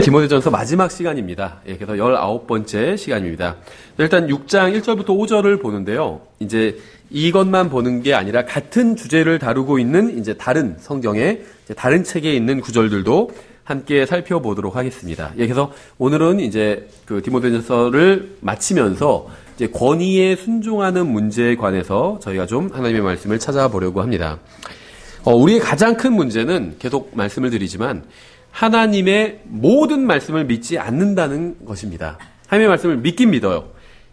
디모데전서 마지막 시간입니다. 예, 그래서 19번째 시간입니다. 일단 6장 1절부터 5절을 보는데요. 이제 이것만 보는 게 아니라 같은 주제를 다루고 있는 이제 다른 성경의 다른 책에 있는 구절들도 함께 살펴보도록 하겠습니다. 예, 그래서 오늘은 이제 그 디모데전서를 마치면서 이제 권위에 순종하는 문제에 관해서 저희가 좀 하나님의 말씀을 찾아보려고 합니다. 우리의 가장 큰 문제는 계속 말씀을 드리지만 하나님의 모든 말씀을 믿지 않는다는 것입니다. 하나님의 말씀을 믿긴 믿어요.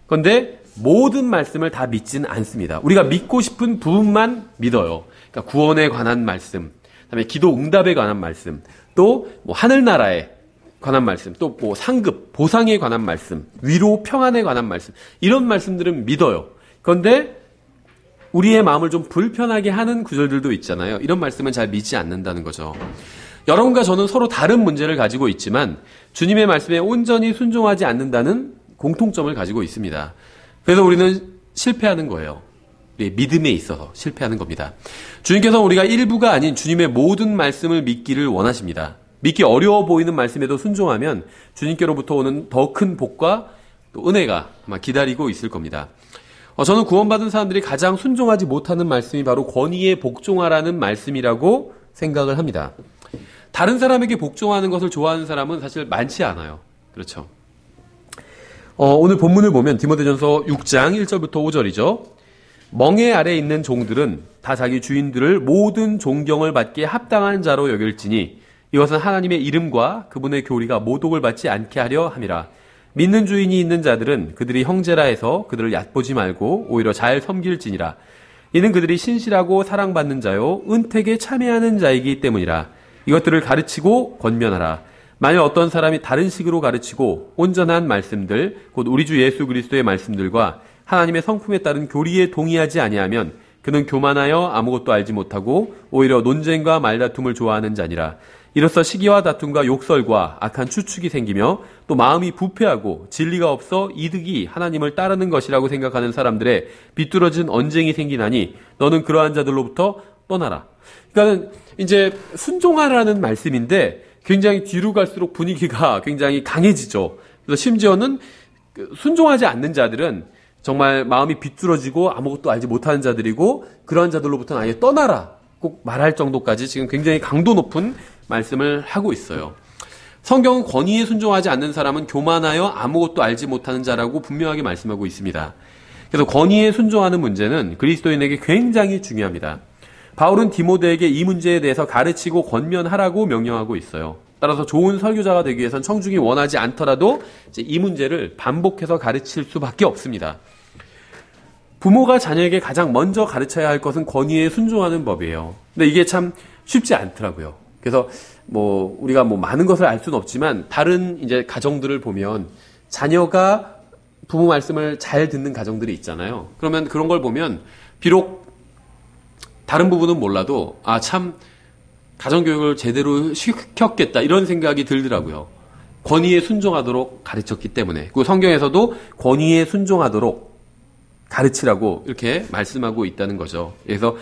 그런데 모든 말씀을 다 믿지는 않습니다. 우리가 믿고 싶은 부분만 믿어요. 그러니까 구원에 관한 말씀, 그다음에 기도 응답에 관한 말씀, 또 뭐 하늘나라에 관한 말씀, 또 뭐 상급, 보상에 관한 말씀, 위로, 평안에 관한 말씀, 이런 말씀들은 믿어요. 그런데 우리의 마음을 좀 불편하게 하는 구절들도 있잖아요. 이런 말씀은 잘 믿지 않는다는 거죠. 여러분과 저는 서로 다른 문제를 가지고 있지만 주님의 말씀에 온전히 순종하지 않는다는 공통점을 가지고 있습니다. 그래서 우리는 실패하는 거예요. 우리의 믿음에 있어서 실패하는 겁니다. 주님께서 우리가 일부가 아닌 주님의 모든 말씀을 믿기를 원하십니다. 믿기 어려워 보이는 말씀에도 순종하면 주님께로부터 오는 더 큰 복과 또 은혜가 아마 기다리고 있을 겁니다. 저는 구원받은 사람들이 가장 순종하지 못하는 말씀이 바로 권위에 복종하라는 말씀이라고 생각을 합니다. 다른 사람에게 복종하는 것을 좋아하는 사람은 사실 많지 않아요. 그렇죠. 오늘 본문을 보면 디모데전서 6장 1절부터 5절이죠. 멍에 아래 있는 종들은 다 자기 주인들을 모든 존경을 받기에 합당한 자로 여길지니 이것은 하나님의 이름과 그분의 교리가 모독을 받지 않게 하려 함이라. 믿는 주인이 있는 자들은 그들이 형제라 해서 그들을 얕보지 말고 오히려 잘 섬길지니라. 이는 그들이 신실하고 사랑받는 자요 은택에 참여하는 자이기 때문이라. 이것들을 가르치고 권면하라. 만일 어떤 사람이 다른 식으로 가르치고 온전한 말씀들 곧 우리 주 예수 그리스도의 말씀들과 하나님의 성품에 따른 교리에 동의하지 아니하면 그는 교만하여 아무것도 알지 못하고 오히려 논쟁과 말다툼을 좋아하는 자니라. 이로써 시기와 다툼과 욕설과 악한 추측이 생기며 또 마음이 부패하고 진리가 없어 이득이 하나님을 따르는 것이라고 생각하는 사람들의 비뚤어진 언쟁이 생기나니 너는 그러한 자들로부터 떠나라. 그러니까 이제 순종하라는 말씀인데 굉장히 뒤로 갈수록 분위기가 굉장히 강해지죠. 그래서 심지어는 순종하지 않는 자들은 정말 마음이 비뚤어지고 아무것도 알지 못하는 자들이고 그러한 자들로부터는 아예 떠나라 꼭 말할 정도까지 지금 굉장히 강도 높은 말씀을 하고 있어요. 성경은 권위에 순종하지 않는 사람은 교만하여 아무것도 알지 못하는 자라고 분명하게 말씀하고 있습니다. 그래서 권위에 순종하는 문제는 그리스도인에게 굉장히 중요합니다. 바울은 디모데에게 이 문제에 대해서 가르치고 권면하라고 명령하고 있어요. 따라서 좋은 설교자가 되기 위해서는 청중이 원하지 않더라도 이제 이 문제를 반복해서 가르칠 수밖에 없습니다. 부모가 자녀에게 가장 먼저 가르쳐야 할 것은 권위에 순종하는 법이에요. 근데 이게 참 쉽지 않더라고요. 그래서 우리가 많은 것을 알 수는 없지만 다른 이제 가정들을 보면 자녀가 부모 말씀을 잘 듣는 가정들이 있잖아요. 그러면 그런 걸 보면 비록 다른 부분은 몰라도 참 가정교육을 제대로 시켰겠다 이런 생각이 들더라고요. 권위에 순종하도록 가르쳤기 때문에. 그리고 성경에서도 권위에 순종하도록 가르치라고 이렇게 말씀하고 있다는 거죠. 그래서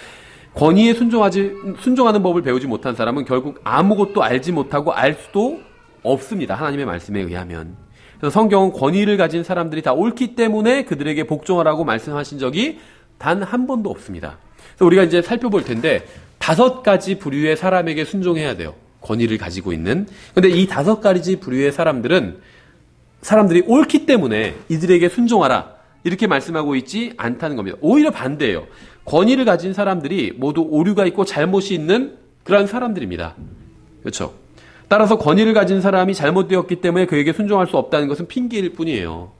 권위에 순종하는 법을 배우지 못한 사람은 결국 아무것도 알지 못하고 알 수도 없습니다. 하나님의 말씀에 의하면. 그래서 성경은 권위를 가진 사람들이 다 옳기 때문에 그들에게 복종하라고 말씀하신 적이 단 한 번도 없습니다. 그래서 우리가 이제 살펴볼 텐데 5가지 부류의 사람에게 순종해야 돼요. 권위를 가지고 있는. 근데 이 5가지 부류의 사람들이 옳기 때문에 이들에게 순종하라. 이렇게 말씀하고 있지 않다는 겁니다. 오히려 반대예요. 권위를 가진 사람들이 모두 오류가 있고 잘못이 있는 그런 사람들입니다. 그렇죠? 따라서 권위를 가진 사람이 잘못되었기 때문에 그에게 순종할 수 없다는 것은 핑계일 뿐이에요.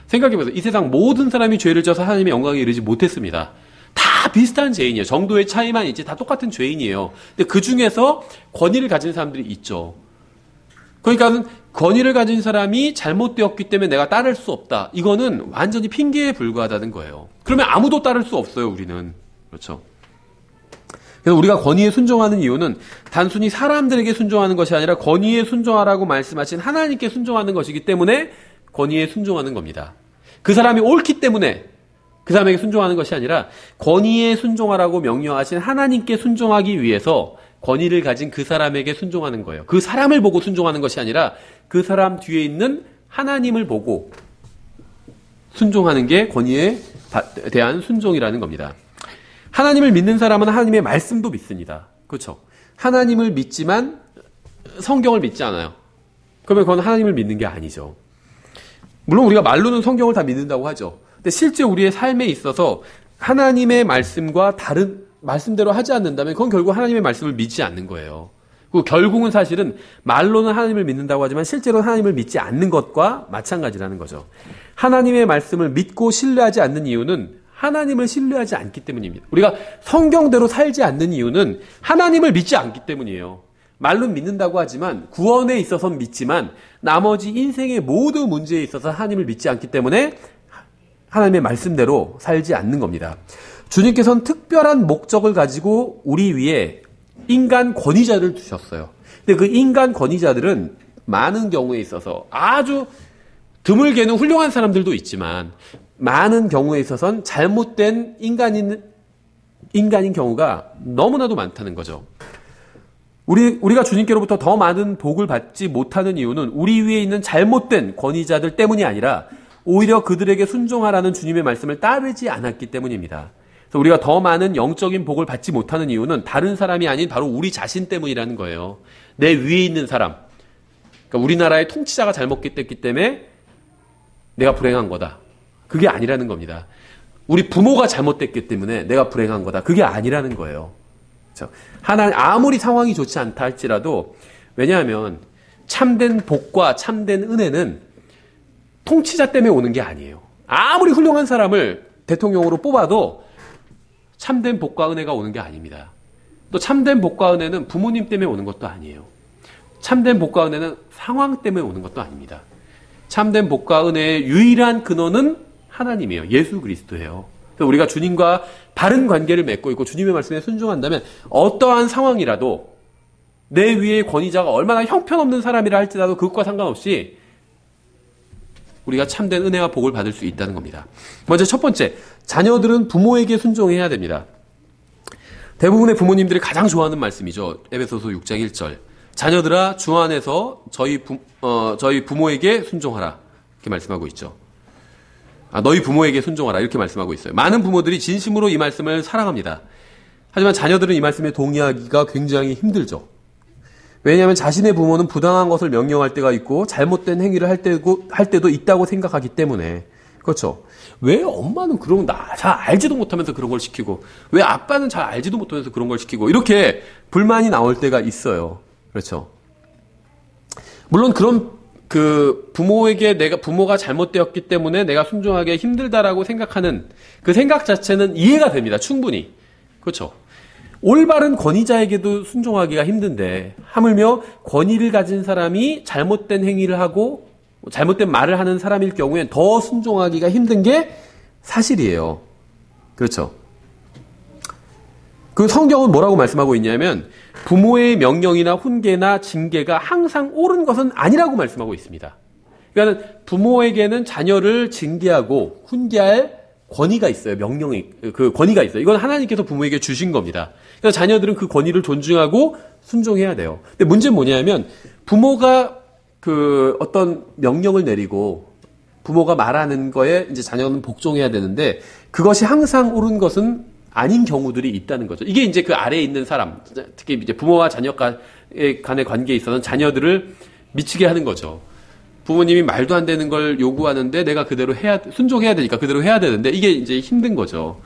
생각해보세요. 이 세상 모든 사람이 죄를 져서 하나님의 영광에 이르지 못했습니다. 다 비슷한 죄인이에요. 정도의 차이만 있지 다 똑같은 죄인이에요. 근데 그 중에서 권위를 가진 사람들이 있죠. 그러니까 권위를 가진 사람이 잘못되었기 때문에 내가 따를 수 없다. 이거는 완전히 핑계에 불과하다는 거예요. 그러면 아무도 따를 수 없어요, 우리는. 그렇죠. 그래서 우리가 권위에 순종하는 이유는 단순히 사람들에게 순종하는 것이 아니라 권위에 순종하라고 말씀하신 하나님께 순종하는 것이기 때문에 권위에 순종하는 겁니다. 그 사람이 옳기 때문에 그 사람에게 순종하는 것이 아니라 권위에 순종하라고 명령하신 하나님께 순종하기 위해서 권위를 가진 그 사람에게 순종하는 거예요. 그 사람을 보고 순종하는 것이 아니라 그 사람 뒤에 있는 하나님을 보고 순종하는 게 권위에 대한 순종이라는 겁니다. 하나님을 믿는 사람은 하나님의 말씀도 믿습니다. 그렇죠? 하나님을 믿지만 성경을 믿지 않아요. 그러면 그건 하나님을 믿는 게 아니죠. 물론 우리가 말로는 성경을 다 믿는다고 하죠. 근데 실제 우리의 삶에 있어서 하나님의 말씀과 다른 말씀대로 하지 않는다면 그건 결국 하나님의 말씀을 믿지 않는 거예요. 그리고 결국은 사실은 말로는 하나님을 믿는다고 하지만 실제로는 하나님을 믿지 않는 것과 마찬가지라는 거죠. 하나님의 말씀을 믿고 신뢰하지 않는 이유는 하나님을 신뢰하지 않기 때문입니다. 우리가 성경대로 살지 않는 이유는 하나님을 믿지 않기 때문이에요. 말로는 믿는다고 하지만 구원에 있어서는 믿지만 나머지 인생의 모든 문제에 있어서 하나님을 믿지 않기 때문에 하나님의 말씀대로 살지 않는 겁니다. 주님께서는 특별한 목적을 가지고 우리 위에 인간 권위자를 두셨어요. 근데 그 인간 권위자들은 많은 경우에 있어서 아주 드물게는 훌륭한 사람들도 있지만 많은 경우에 있어서는 잘못된 인간인 경우가 너무나도 많다는 거죠. 우리가 주님께로부터 더 많은 복을 받지 못하는 이유는 우리 위에 있는 잘못된 권위자들 때문이 아니라 오히려 그들에게 순종하라는 주님의 말씀을 따르지 않았기 때문입니다. 그래서 우리가 더 많은 영적인 복을 받지 못하는 이유는 다른 사람이 아닌 바로 우리 자신 때문이라는 거예요. 내 위에 있는 사람. 그러니까 우리나라의 통치자가 잘못됐기 때문에 내가 불행한 거다. 그게 아니라는 겁니다. 우리 부모가 잘못됐기 때문에 내가 불행한 거다. 그게 아니라는 거예요. 그렇죠? 하나님 아무리 상황이 좋지 않다 할지라도 왜냐하면 참된 복과 참된 은혜는 통치자 때문에 오는 게 아니에요. 아무리 훌륭한 사람을 대통령으로 뽑아도 참된 복과 은혜가 오는 게 아닙니다. 또 참된 복과 은혜는 부모님 때문에 오는 것도 아니에요. 참된 복과 은혜는 상황 때문에 오는 것도 아닙니다. 참된 복과 은혜의 유일한 근원은 하나님이에요. 예수 그리스도예요. 그래서 우리가 주님과 바른 관계를 맺고 있고 주님의 말씀에 순종한다면 어떠한 상황이라도 내 위에 권위자가 얼마나 형편없는 사람이라 할지라도 그것과 상관없이 우리가 참된 은혜와 복을 받을 수 있다는 겁니다. 먼저 첫 번째, 자녀들은 부모에게 순종해야 됩니다. 대부분의 부모님들이 가장 좋아하는 말씀이죠. 에베소서 6장 1절. 자녀들아 주 안에서 저희 부모에게 순종하라. 이렇게 말씀하고 있죠. 너희 부모에게 순종하라. 이렇게 말씀하고 있어요. 많은 부모들이 진심으로 이 말씀을 사랑합니다. 하지만 자녀들은 이 말씀에 동의하기가 굉장히 힘들죠. 왜냐하면 자신의 부모는 부당한 것을 명령할 때가 있고 잘못된 행위를 할 때도 있다고 생각하기 때문에. 그렇죠. 왜 엄마는 그런 거 잘 알지도 못하면서 그런 걸 시키고 왜 아빠는 잘 알지도 못하면서 그런 걸 시키고 이렇게 불만이 나올 때가 있어요. 그렇죠. 물론 그런 부모가 잘못되었기 때문에 내가 순종하기 힘들다라고 생각하는 그 생각 자체는 이해가 됩니다. 충분히. 그렇죠. 올바른 권위자에게도 순종하기가 힘든데 하물며 권위를 가진 사람이 잘못된 행위를 하고 잘못된 말을 하는 사람일 경우엔 더 순종하기가 힘든 게 사실이에요. 그렇죠. 그 성경은 뭐라고 말씀하고 있냐면 부모의 명령이나 훈계나 징계가 항상 옳은 것은 아니라고 말씀하고 있습니다. 그러니까 부모에게는 자녀를 징계하고 훈계할 권위가 있어요. 그 권위가 있어요. 이건 하나님께서 부모에게 주신 겁니다. 그래서 자녀들은 그 권위를 존중하고 순종해야 돼요. 근데 문제는 뭐냐면 부모가 어떤 명령을 내리고 부모가 말하는 거에 이제 자녀는 복종해야 되는데 그것이 항상 옳은 것은 아닌 경우들이 있다는 거죠. 이게 이제 그 아래에 있는 사람, 특히 이제 부모와 자녀 간의 관계에 있어서는 자녀들을 미치게 하는 거죠. 부모님이 말도 안 되는 걸 요구하는데 내가 그대로 순종해야 되니까 그대로 해야 되는데 이게 이제 힘든 거죠.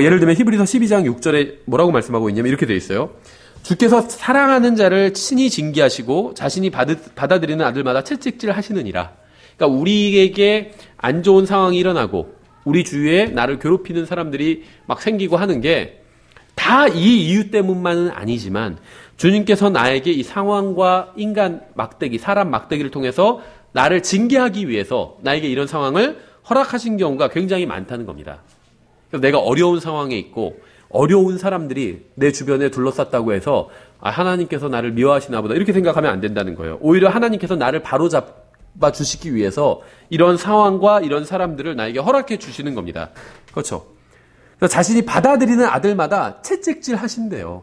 예를 들면 히브리서 12장 6절에 뭐라고 말씀하고 있냐면 이렇게 되어 있어요. 주께서 사랑하는 자를 친히 징계하시고 자신이 받아들이는 아들마다 채찍질 하시느니라. 그러니까 우리에게 안 좋은 상황이 일어나고 우리 주위에 나를 괴롭히는 사람들이 막 생기고 하는 게 다 이 이유 때문만은 아니지만 주님께서 나에게 이 상황과 인간 막대기, 사람 막대기를 통해서 나를 징계하기 위해서 나에게 이런 상황을 허락하신 경우가 굉장히 많다는 겁니다. 그래서 내가 어려운 상황에 있고 어려운 사람들이 내 주변에 둘러쌌다고 해서 하나님께서 나를 미워하시나 보다 이렇게 생각하면 안 된다는 거예요. 오히려 하나님께서 나를 바로잡아 주시기 위해서 이런 상황과 이런 사람들을 나에게 허락해 주시는 겁니다. 그렇죠. 그래서 자신이 받아들이는 아들마다 채찍질 하신대요.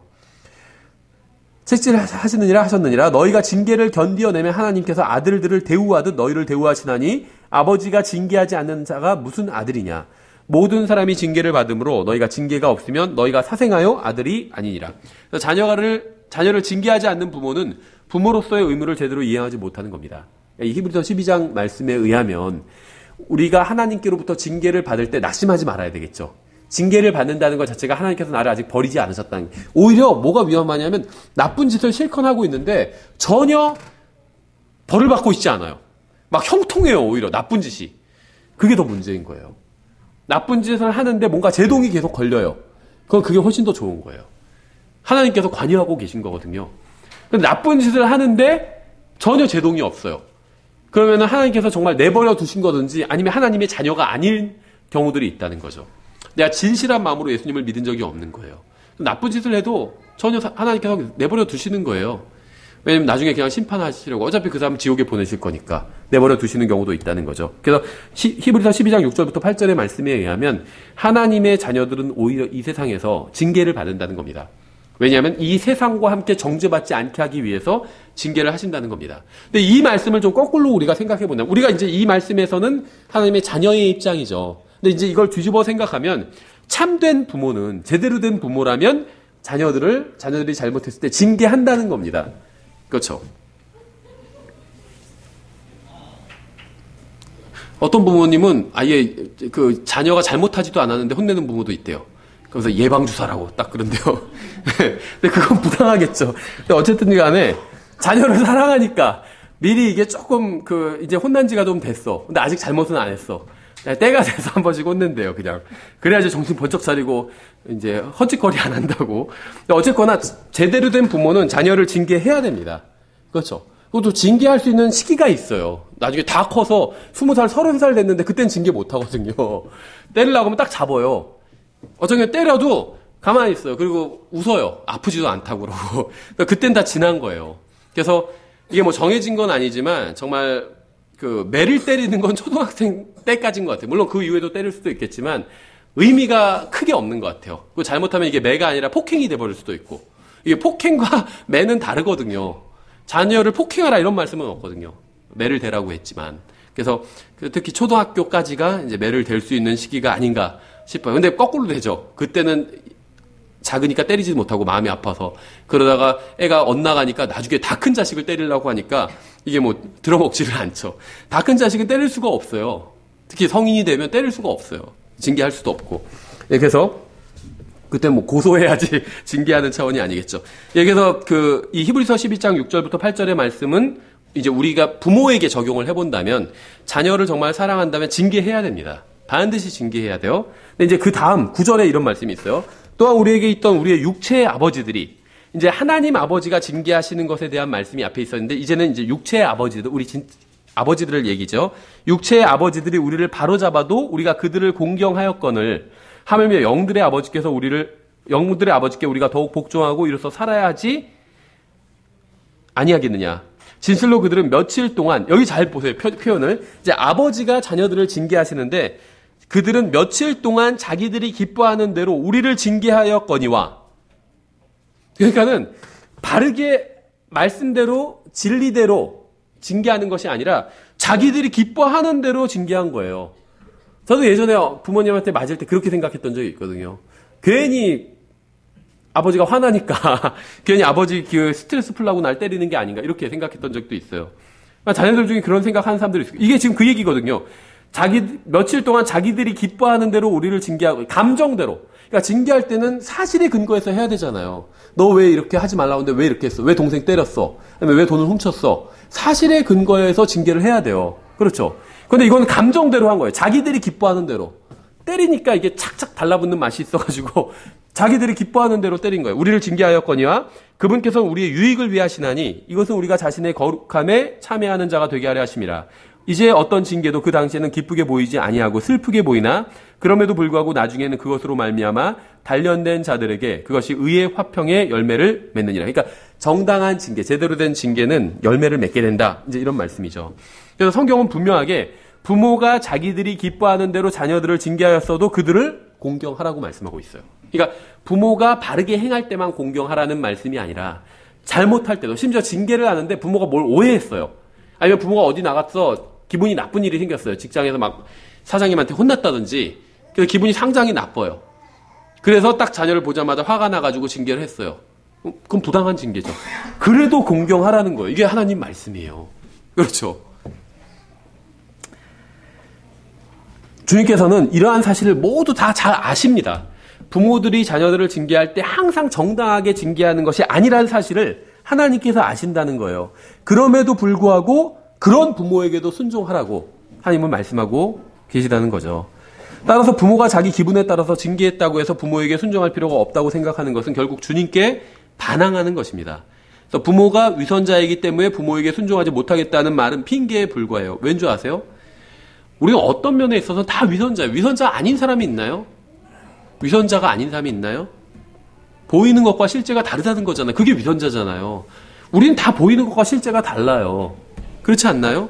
채찍질하시느니라 하셨느니라. 너희가 징계를 견디어내면 하나님께서 아들들을 대우하듯 너희를 대우하시나니 아버지가 징계하지 않는 자가 무슨 아들이냐. 모든 사람이 징계를 받음으로 너희가 징계가 없으면 너희가 사생하여 아들이 아니니라. 자녀를 징계하지 않는 부모는 부모로서의 의무를 제대로 이행하지 못하는 겁니다. 이 히브리서 12장 말씀에 의하면 우리가 하나님께로부터 징계를 받을 때 낙심하지 말아야 되겠죠. 징계를 받는다는 것 자체가 하나님께서 나를 아직 버리지 않으셨다는 게. 오히려 뭐가 위험하냐면 나쁜 짓을 실컷 하고 있는데 전혀 벌을 받고 있지 않아요. 막 형통해요. 오히려 나쁜 짓이. 그게 더 문제인 거예요. 나쁜 짓을 하는데 뭔가 제동이 계속 걸려요. 그게 훨씬 더 좋은 거예요. 하나님께서 관여하고 계신 거거든요. 근데 나쁜 짓을 하는데 전혀 제동이 없어요. 그러면 하나님께서 정말 내버려 두신 거든지 아니면 하나님의 자녀가 아닌 경우들이 있다는 거죠. 내가 진실한 마음으로 예수님을 믿은 적이 없는 거예요. 나쁜 짓을 해도 전혀 하나님께서 내버려 두시는 거예요. 왜냐면 나중에 그냥 심판하시려고 어차피 그 사람 지옥에 보내실 거니까 내버려 두시는 경우도 있다는 거죠. 그래서 히브리서 12장 6절부터 8절의 말씀에 의하면 하나님의 자녀들은 오히려 이 세상에서 징계를 받는다는 겁니다. 왜냐하면 이 세상과 함께 정죄받지 않게 하기 위해서 징계를 하신다는 겁니다. 근데 이 말씀을 좀 거꾸로 우리가 생각해 본다면 우리가 이제 이 말씀에서는 하나님의 자녀의 입장이죠. 근데 이제 이걸 뒤집어 생각하면 참된 부모는 제대로 된 부모라면 자녀들이 잘못했을 때 징계한다는 겁니다. 그렇죠. 어떤 부모님은 아예 그 자녀가 잘못하지도 않았는데 혼내는 부모도 있대요. 그래서 예방주사라고 딱 그런데요. 근데 그건 부당하겠죠. 근데 어쨌든 간에 자녀를 사랑하니까 미리 이게 조금 이제 혼난 지가 좀 됐어. 근데 아직 잘못은 안 했어. 때가 돼서 한 번씩 혼낸대요, 그냥. 그래야지 정신 번쩍 차리고, 이제, 헛짓거리 안 한다고. 근데 어쨌거나, 제대로 된 부모는 자녀를 징계해야 됩니다. 그렇죠. 그것도 징계할 수 있는 시기가 있어요. 나중에 다 커서 20살, 30살 됐는데, 그땐 징계 못 하거든요. 때리려고 하면 딱 잡아요. 어쩌면 때려도 가만히 있어요. 그리고 웃어요. 아프지도 않다고 그러고. 그러니까 그땐 다 지난 거예요. 그래서, 이게 뭐 정해진 건 아니지만, 정말, 매를 때리는 건 초등학생 때까지인 것 같아요. 물론 그 이후에도 때릴 수도 있겠지만 의미가 크게 없는 것 같아요. 잘못하면 이게 매가 아니라 폭행이 돼버릴 수도 있고 이게 폭행과 매는 다르거든요. 자녀를 폭행하라 이런 말씀은 없거든요. 매를 대라고 했지만 그래서 특히 초등학교까지가 이제 매를 댈 수 있는 시기가 아닌가 싶어요. 근데 거꾸로 되죠. 그때는 작으니까 때리지 못하고 마음이 아파서 그러다가 애가 엇나가니까 나중에 다 큰 자식을 때리려고 하니까 이게 뭐 들어먹지를 않죠. 다 큰 자식은 때릴 수가 없어요. 특히 성인이 되면 때릴 수가 없어요. 징계할 수도 없고. 예, 그래서 그때 뭐 고소해야지 징계하는 차원이 아니겠죠. 예, 그래서 이 히브리서 12장 6절부터 8절의 말씀은 이제 우리가 부모에게 적용을 해본다면 자녀를 정말 사랑한다면 징계해야 됩니다. 반드시 징계해야 돼요. 근데 이제 그 다음 9절에 이런 말씀이 있어요. 또한 우리에게 있던 우리의 육체의 아버지들이 이제 하나님 아버지가 징계하시는 것에 대한 말씀이 앞에 있었는데 이제는 이제 육체의 아버지들, 아버지들을 얘기죠. 육체의 아버지들이 우리를 바로잡아도 우리가 그들을 공경하였거늘 하물며 영들의 아버지께 우리가 더욱 복종하고 이로써 살아야 하지 아니하겠느냐. 진실로 그들은 며칠 동안 여기 잘 보세요. 표현을 이제 아버지가 자녀들을 징계하시는데 그들은 며칠 동안 자기들이 기뻐하는 대로 우리를 징계하였거니와 그러니까는 바르게 말씀대로 진리대로 징계하는 것이 아니라 자기들이 기뻐하는 대로 징계한 거예요. 저도 예전에 부모님한테 맞을 때 그렇게 생각했던 적이 있거든요. 괜히 아버지가 화나니까 괜히 아버지 스트레스 풀라고 날 때리는 게 아닌가 이렇게 생각했던 적도 있어요. 자녀들 중에 그런 생각하는 사람들이 있어요. 이게 지금 그 얘기거든요. 며칠 동안 자기들이 기뻐하는 대로 우리를 징계하고, 감정대로. 그러니까 징계할 때는 사실에 근거해서 해야 되잖아요. 너 왜 이렇게 하지 말라고 했는데 왜 이렇게 했어? 왜 동생 때렸어? 왜 돈을 훔쳤어? 사실에 근거해서 징계를 해야 돼요. 그렇죠. 근데 이건 감정대로 한 거예요. 자기들이 기뻐하는 대로. 때리니까 이게 착착 달라붙는 맛이 있어가지고, 자기들이 기뻐하는 대로 때린 거예요. 우리를 징계하였거니와 그분께서는 우리의 유익을 위하시나니 이것은 우리가 자신의 거룩함에 참여하는 자가 되게 하려 하심이라. 이제 어떤 징계도 그 당시에는 기쁘게 보이지 아니하고 슬프게 보이나 그럼에도 불구하고 나중에는 그것으로 말미암아 단련된 자들에게 그것이 의의 화평의 열매를 맺느니라. 그러니까 정당한 징계, 제대로 된 징계는 열매를 맺게 된다. 이제 이런 말씀이죠. 그래서 성경은 분명하게 부모가 자기들이 기뻐하는 대로 자녀들을 징계하였어도 그들을 공경하라고 말씀하고 있어요. 그러니까 부모가 바르게 행할 때만 공경하라는 말씀이 아니라 잘못할 때도, 심지어 징계를 하는데 부모가 뭘 오해했어요. 아니면 부모가 어디 나갔어, 기분이 나쁜 일이 생겼어요. 직장에서 막 사장님한테 혼났다든지, 그래서 기분이 상당히 나빠요. 그래서 딱 자녀를 보자마자 화가 나가지고 징계를 했어요. 그럼 부당한 징계죠. 그래도 공경하라는 거예요. 이게 하나님 말씀이에요. 그렇죠. 주님께서는 이러한 사실을 모두 다 잘 아십니다. 부모들이 자녀들을 징계할 때 항상 정당하게 징계하는 것이 아니라는 사실을 하나님께서 아신다는 거예요. 그럼에도 불구하고 그런 부모에게도 순종하라고 하나님은 말씀하고 계시다는 거죠. 따라서 부모가 자기 기분에 따라서 징계했다고 해서 부모에게 순종할 필요가 없다고 생각하는 것은 결국 주님께 반항하는 것입니다. 그래서 부모가 위선자이기 때문에 부모에게 순종하지 못하겠다는 말은 핑계에 불과해요. 왠 줄 아세요? 우리는 어떤 면에 있어서 다 위선자예요. 위선자 아닌 사람이 있나요? 위선자가 아닌 사람이 있나요? 보이는 것과 실제가 다르다는 거잖아요. 그게 위선자잖아요. 우리는 다 보이는 것과 실제가 달라요. 그렇지 않나요?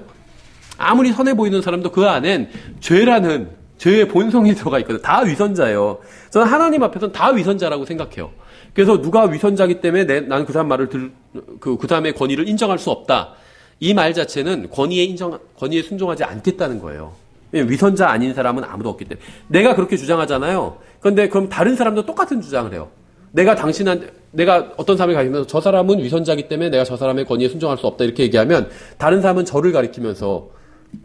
아무리 선해 보이는 사람도 그 안엔 죄라는 죄의 본성이 들어가 있거든요. 다 위선자예요. 저는 하나님 앞에서는 다 위선자라고 생각해요. 그래서 누가 위선자기 때문에 나는 그 사람 말을 그 사람의 권위를 인정할 수 없다. 이 말 자체는 권위에 순종하지 않겠다는 거예요. 위선자 아닌 사람은 아무도 없기 때문에. 내가 그렇게 주장하잖아요. 그런데 그럼 다른 사람도 똑같은 주장을 해요. 내가 어떤 사람을 가리키면서 저 사람은 위선자이기 때문에 내가 저 사람의 권위에 순종할 수 없다 이렇게 얘기하면 다른 사람은 저를 가리키면서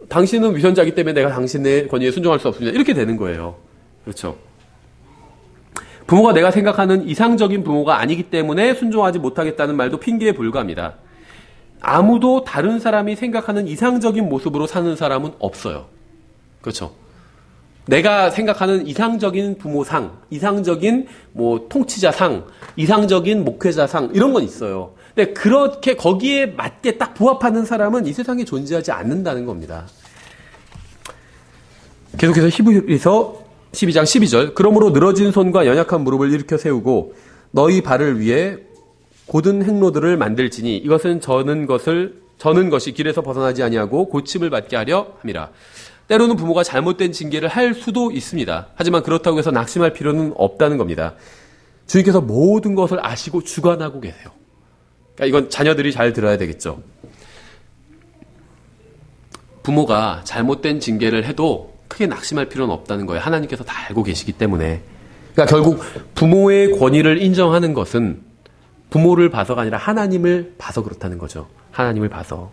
당신은 위선자이기 때문에 내가 당신의 권위에 순종할 수 없습니다. 이렇게 되는 거예요. 그렇죠. 부모가 내가 생각하는 이상적인 부모가 아니기 때문에 순종하지 못하겠다는 말도 핑계에 불과합니다. 아무도 다른 사람이 생각하는 이상적인 모습으로 사는 사람은 없어요. 그렇죠. 내가 생각하는 이상적인 부모상, 이상적인 통치자상, 이상적인 목회자상 이런 건 있어요. 근데 그렇게 거기에 맞게 딱 부합하는 사람은 이 세상에 존재하지 않는다는 겁니다. 계속해서 히브리서 12장 12절 그러므로 늘어진 손과 연약한 무릎을 일으켜 세우고 너희 발을 위해 곧은 행로들을 만들지니 이것은 저는 것이 길에서 벗어나지 아니하고 고침을 받게 하려 함이라. 때로는 부모가 잘못된 징계를 할 수도 있습니다. 하지만 그렇다고 해서 낙심할 필요는 없다는 겁니다. 주님께서 모든 것을 아시고 주관하고 계세요. 그러니까 이건 자녀들이 잘 들어야 되겠죠. 부모가 잘못된 징계를 해도 크게 낙심할 필요는 없다는 거예요. 하나님께서 다 알고 계시기 때문에. 그러니까 결국 부모의 권위를 인정하는 것은 부모를 봐서가 아니라 하나님을 봐서 그렇다는 거죠. 하나님을 봐서.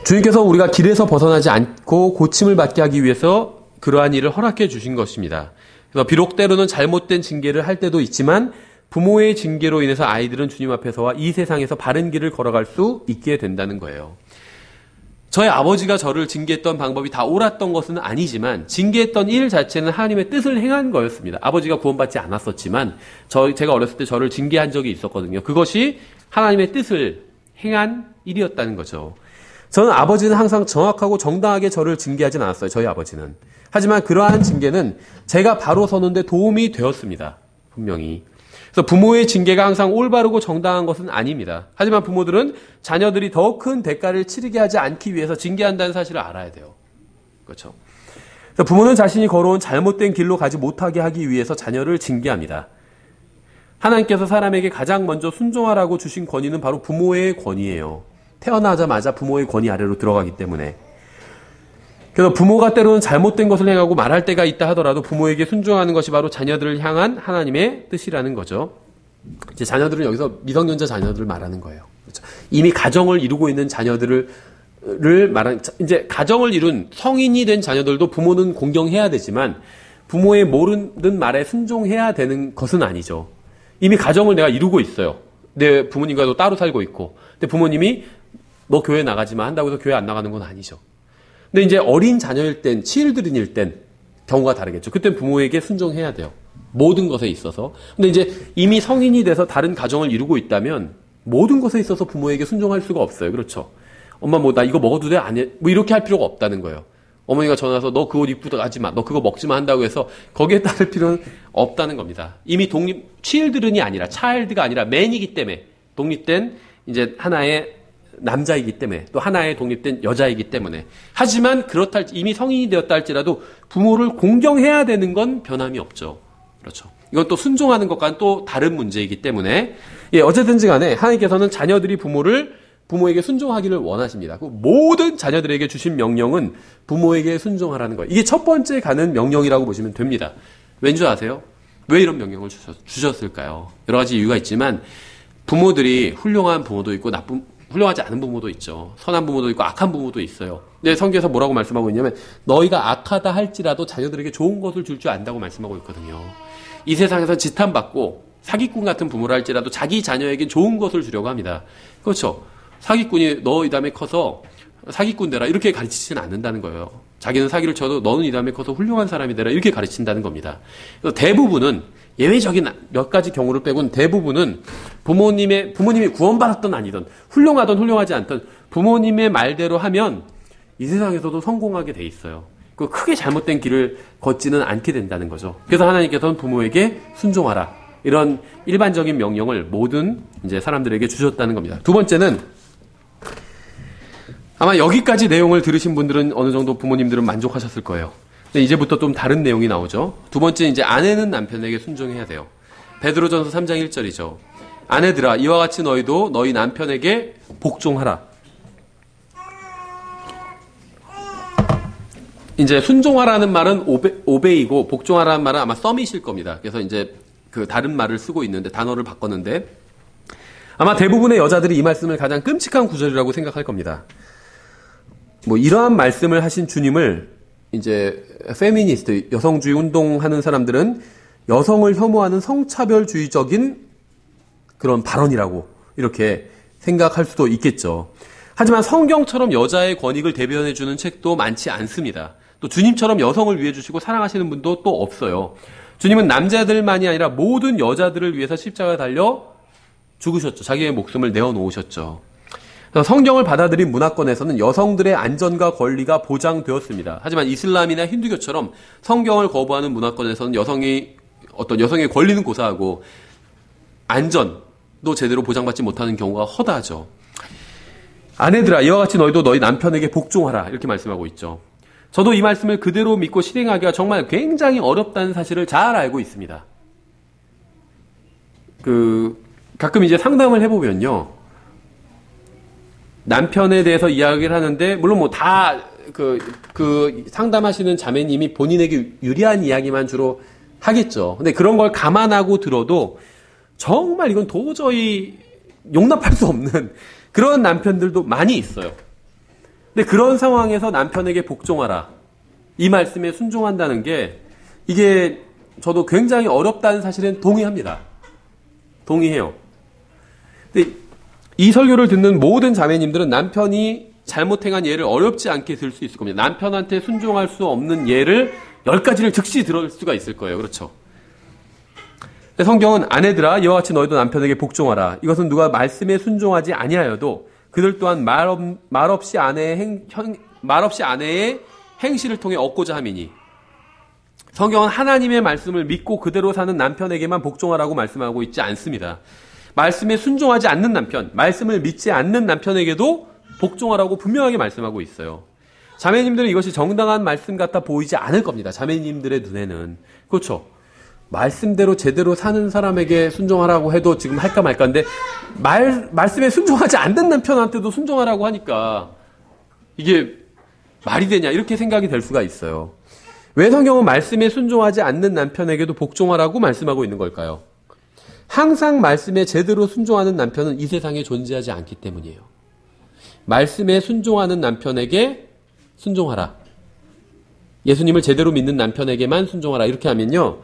주님께서 우리가 길에서 벗어나지 않고 고침을 받게 하기 위해서 그러한 일을 허락해 주신 것입니다. 그래서 비록 때로는 잘못된 징계를 할 때도 있지만 부모의 징계로 인해서 아이들은 주님 앞에서와 이 세상에서 바른 길을 걸어갈 수 있게 된다는 거예요. 저의 아버지가 저를 징계했던 방법이 다 옳았던 것은 아니지만 징계했던 일 자체는 하나님의 뜻을 행한 거였습니다. 아버지가 구원받지 않았었지만 제가 어렸을 때 저를 징계한 적이 있었거든요. 그것이 하나님의 뜻을 행한 일이었다는 거죠. 저는 아버지는 항상 정확하고 정당하게 저를 징계하진 않았어요. 저희 아버지는. 하지만 그러한 징계는 제가 바로 서는데 도움이 되었습니다. 분명히. 그래서 부모의 징계가 항상 올바르고 정당한 것은 아닙니다. 하지만 부모들은 자녀들이 더 큰 대가를 치르게 하지 않기 위해서 징계한다는 사실을 알아야 돼요. 그렇죠. 그래서 부모는 자신이 걸어온 잘못된 길로 가지 못하게 하기 위해서 자녀를 징계합니다. 하나님께서 사람에게 가장 먼저 순종하라고 주신 권위는 바로 부모의 권위예요. 태어나자마자 부모의 권위 아래로 들어가기 때문에. 그래서 부모가 때로는 잘못된 것을 행하고 말할 때가 있다 하더라도 부모에게 순종하는 것이 바로 자녀들을 향한 하나님의 뜻이라는 거죠. 이제 자녀들은 여기서 미성년자 자녀들을 말하는 거예요. 그렇죠? 이미 가정을 이루고 있는 자녀들을 말하는, 이제 가정을 이룬 성인이 된 자녀들도 부모는 공경해야 되지만 부모의 모르는 말에 순종해야 되는 것은 아니죠. 이미 가정을 내가 이루고 있어요. 내 부모님과도 따로 살고 있고. 근데 부모님이 너 교회 나가지 마 한다고 해서 교회 안 나가는 건 아니죠. 근데 이제 어린 자녀일 땐, 치일드린일 땐 경우가 다르겠죠. 그땐 부모에게 순종해야 돼요. 모든 것에 있어서. 근데 이제 이미 성인이 돼서 다른 가정을 이루고 있다면 모든 것에 있어서 부모에게 순종할 수가 없어요. 그렇죠. 엄마 나 이거 먹어도 돼? 안 해? 이렇게 할 필요가 없다는 거예요. 어머니가 전화 와서 너 그 옷 입고 가지 마. 너 그거 먹지 마 한다고 해서 거기에 따를 필요는 없다는 겁니다. 이미 치일드른이 아니라, 차일드가 아니라 맨이기 때문에 독립된 이제 하나의 남자이기 때문에 또 하나의 독립된 여자이기 때문에. 하지만 이미 성인이 되었다 할지라도 부모를 공경해야 되는 건 변함이 없죠. 그렇죠. 이건 또 순종하는 것과는 또 다른 문제이기 때문에 예, 어쨌든지 간에 하나님께서는 자녀들이 부모에게 순종하기를 원하십니다. 그 모든 자녀들에게 주신 명령은 부모에게 순종하라는 거예요. 이게 첫 번째 가는 명령이라고 보시면 됩니다. 왠지 아세요? 왜 이런 명령을 주셨을까요? 여러 가지 이유가 있지만 부모들이 훌륭한 부모도 있고 훌륭하지 않은 부모도 있죠. 선한 부모도 있고 악한 부모도 있어요. 근데 성경에서 뭐라고 말씀하고 있냐면 너희가 악하다 할지라도 자녀들에게 좋은 것을 줄 줄 안다고 말씀하고 있거든요. 이 세상에서 지탄받고 사기꾼 같은 부모라 할지라도 자기 자녀에게 좋은 것을 주려고 합니다. 그렇죠. 사기꾼이 너 이 다음에 커서 사기꾼 되라 이렇게 가르치지는 않는다는 거예요. 자기는 사기를 쳐도 너는 이 다음에 커서 훌륭한 사람이 되라 이렇게 가르친다는 겁니다. 그래서 대부분은 예외적인 몇 가지 경우를 빼고는 대부분은 부모님이 구원받았던 아니든 훌륭하든 훌륭하지 않든 부모님의 말대로 하면 이 세상에서도 성공하게 돼 있어요. 그 크게 잘못된 길을 걷지는 않게 된다는 거죠. 그래서 하나님께서는 부모에게 순종하라 이런 일반적인 명령을 모든 이제 사람들에게 주셨다는 겁니다. 두 번째는 아마 여기까지 내용을 들으신 분들은 어느 정도 부모님들은 만족하셨을 거예요. 근데 이제부터 좀 다른 내용이 나오죠. 두 번째 이제 아내는 남편에게 순종해야 돼요. 베드로전서 3장 1절이죠. 아내들아 이와 같이 너희도 너희 남편에게 복종하라. 이제 순종하라는 말은 오베이고 복종하라는 말은 아마 썸이실 겁니다. 그래서 이제 그 다른 말을 쓰고 있는데 단어를 바꿨는데 아마 대부분의 여자들이 이 말씀을 가장 끔찍한 구절이라고 생각할 겁니다. 뭐 이러한 말씀을 하신 주님을 이제 페미니스트 여성주의 운동하는 사람들은 여성을 혐오하는 성차별주의적인 그런 발언이라고 이렇게 생각할 수도 있겠죠. 하지만 성경처럼 여자의 권익을 대변해주는 책도 많지 않습니다. 또 주님처럼 여성을 위해 주시고 사랑하시는 분도 또 없어요. 주님은 남자들만이 아니라 모든 여자들을 위해서 십자가에 달려 죽으셨죠. 자기의 목숨을 내어놓으셨죠. 성경을 받아들인 문화권에서는 여성들의 안전과 권리가 보장되었습니다. 하지만 이슬람이나 힌두교처럼 성경을 거부하는 문화권에서는 여성의 권리는 고사하고 안전도 제대로 보장받지 못하는 경우가 허다하죠. 아내들아 이와 같이 너희도 너희 남편에게 복종하라 이렇게 말씀하고 있죠. 저도 이 말씀을 그대로 믿고 실행하기가 정말 굉장히 어렵다는 사실을 잘 알고 있습니다. 가끔 이제 상담을 해보면요. 남편에 대해서 이야기를 하는데, 물론 뭐 다 상담하시는 자매님이 본인에게 유리한 이야기만 주로 하겠죠. 근데 그런 걸 감안하고 들어도 정말 이건 도저히 용납할 수 없는 그런 남편들도 많이 있어요. 근데 그런 상황에서 남편에게 복종하라. 이 말씀에 순종한다는 게 이게 저도 굉장히 어렵다는 사실은 동의합니다. 동의해요. 근데 이 설교를 듣는 모든 자매님들은 남편이 잘못 행한 예를 어렵지 않게 들 수 있을 겁니다. 남편한테 순종할 수 없는 예를 10가지를 즉시 들을 수가 있을 거예요. 그렇죠? 성경은 아내들아 이와 같이 너희도 남편에게 복종하라. 이것은 누가 말씀에 순종하지 아니하여도 그들 또한 말없이 아내의 행실을 통해 얻고자 함이니. 성경은 하나님의 말씀을 믿고 그대로 사는 남편에게만 복종하라고 말씀하고 있지 않습니다. 말씀에 순종하지 않는 남편, 말씀을 믿지 않는 남편에게도 복종하라고 분명하게 말씀하고 있어요. 자매님들은 이것이 정당한 말씀 같아 보이지 않을 겁니다. 자매님들의 눈에는. 그렇죠. 말씀대로 제대로 사는 사람에게 순종하라고 해도 지금 할까 말까인데 말씀에 순종하지 않는 남편한테도 순종하라고 하니까 이게 말이 되냐 이렇게 생각이 될 수가 있어요. 왜 성경은 말씀에 순종하지 않는 남편에게도 복종하라고 말씀하고 있는 걸까요? 항상 말씀에 제대로 순종하는 남편은 이 세상에 존재하지 않기 때문이에요. 말씀에 순종하는 남편에게 순종하라. 예수님을 제대로 믿는 남편에게만 순종하라. 이렇게 하면요.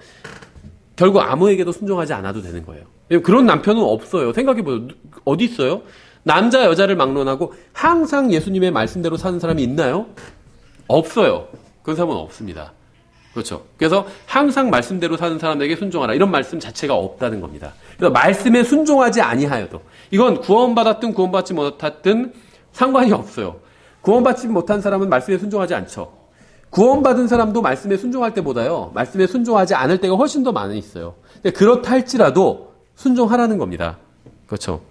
결국 아무에게도 순종하지 않아도 되는 거예요. 그런 남편은 없어요. 생각해보세요. 어디 있어요? 남자 여자를 막론하고 항상 예수님의 말씀대로 사는 사람이 있나요? 없어요. 그런 사람은 없습니다. 그렇죠. 그래서 항상 말씀대로 사는 사람에게 순종하라. 이런 말씀 자체가 없다는 겁니다. 그래서 말씀에 순종하지 아니하여도 이건 구원받았든 구원받지 못했든 상관이 없어요. 구원받지 못한 사람은 말씀에 순종하지 않죠. 구원받은 사람도 말씀에 순종할 때보다요. 말씀에 순종하지 않을 때가 훨씬 더 많이 있어요. 근데 그렇다 할지라도 순종하라는 겁니다. 그렇죠.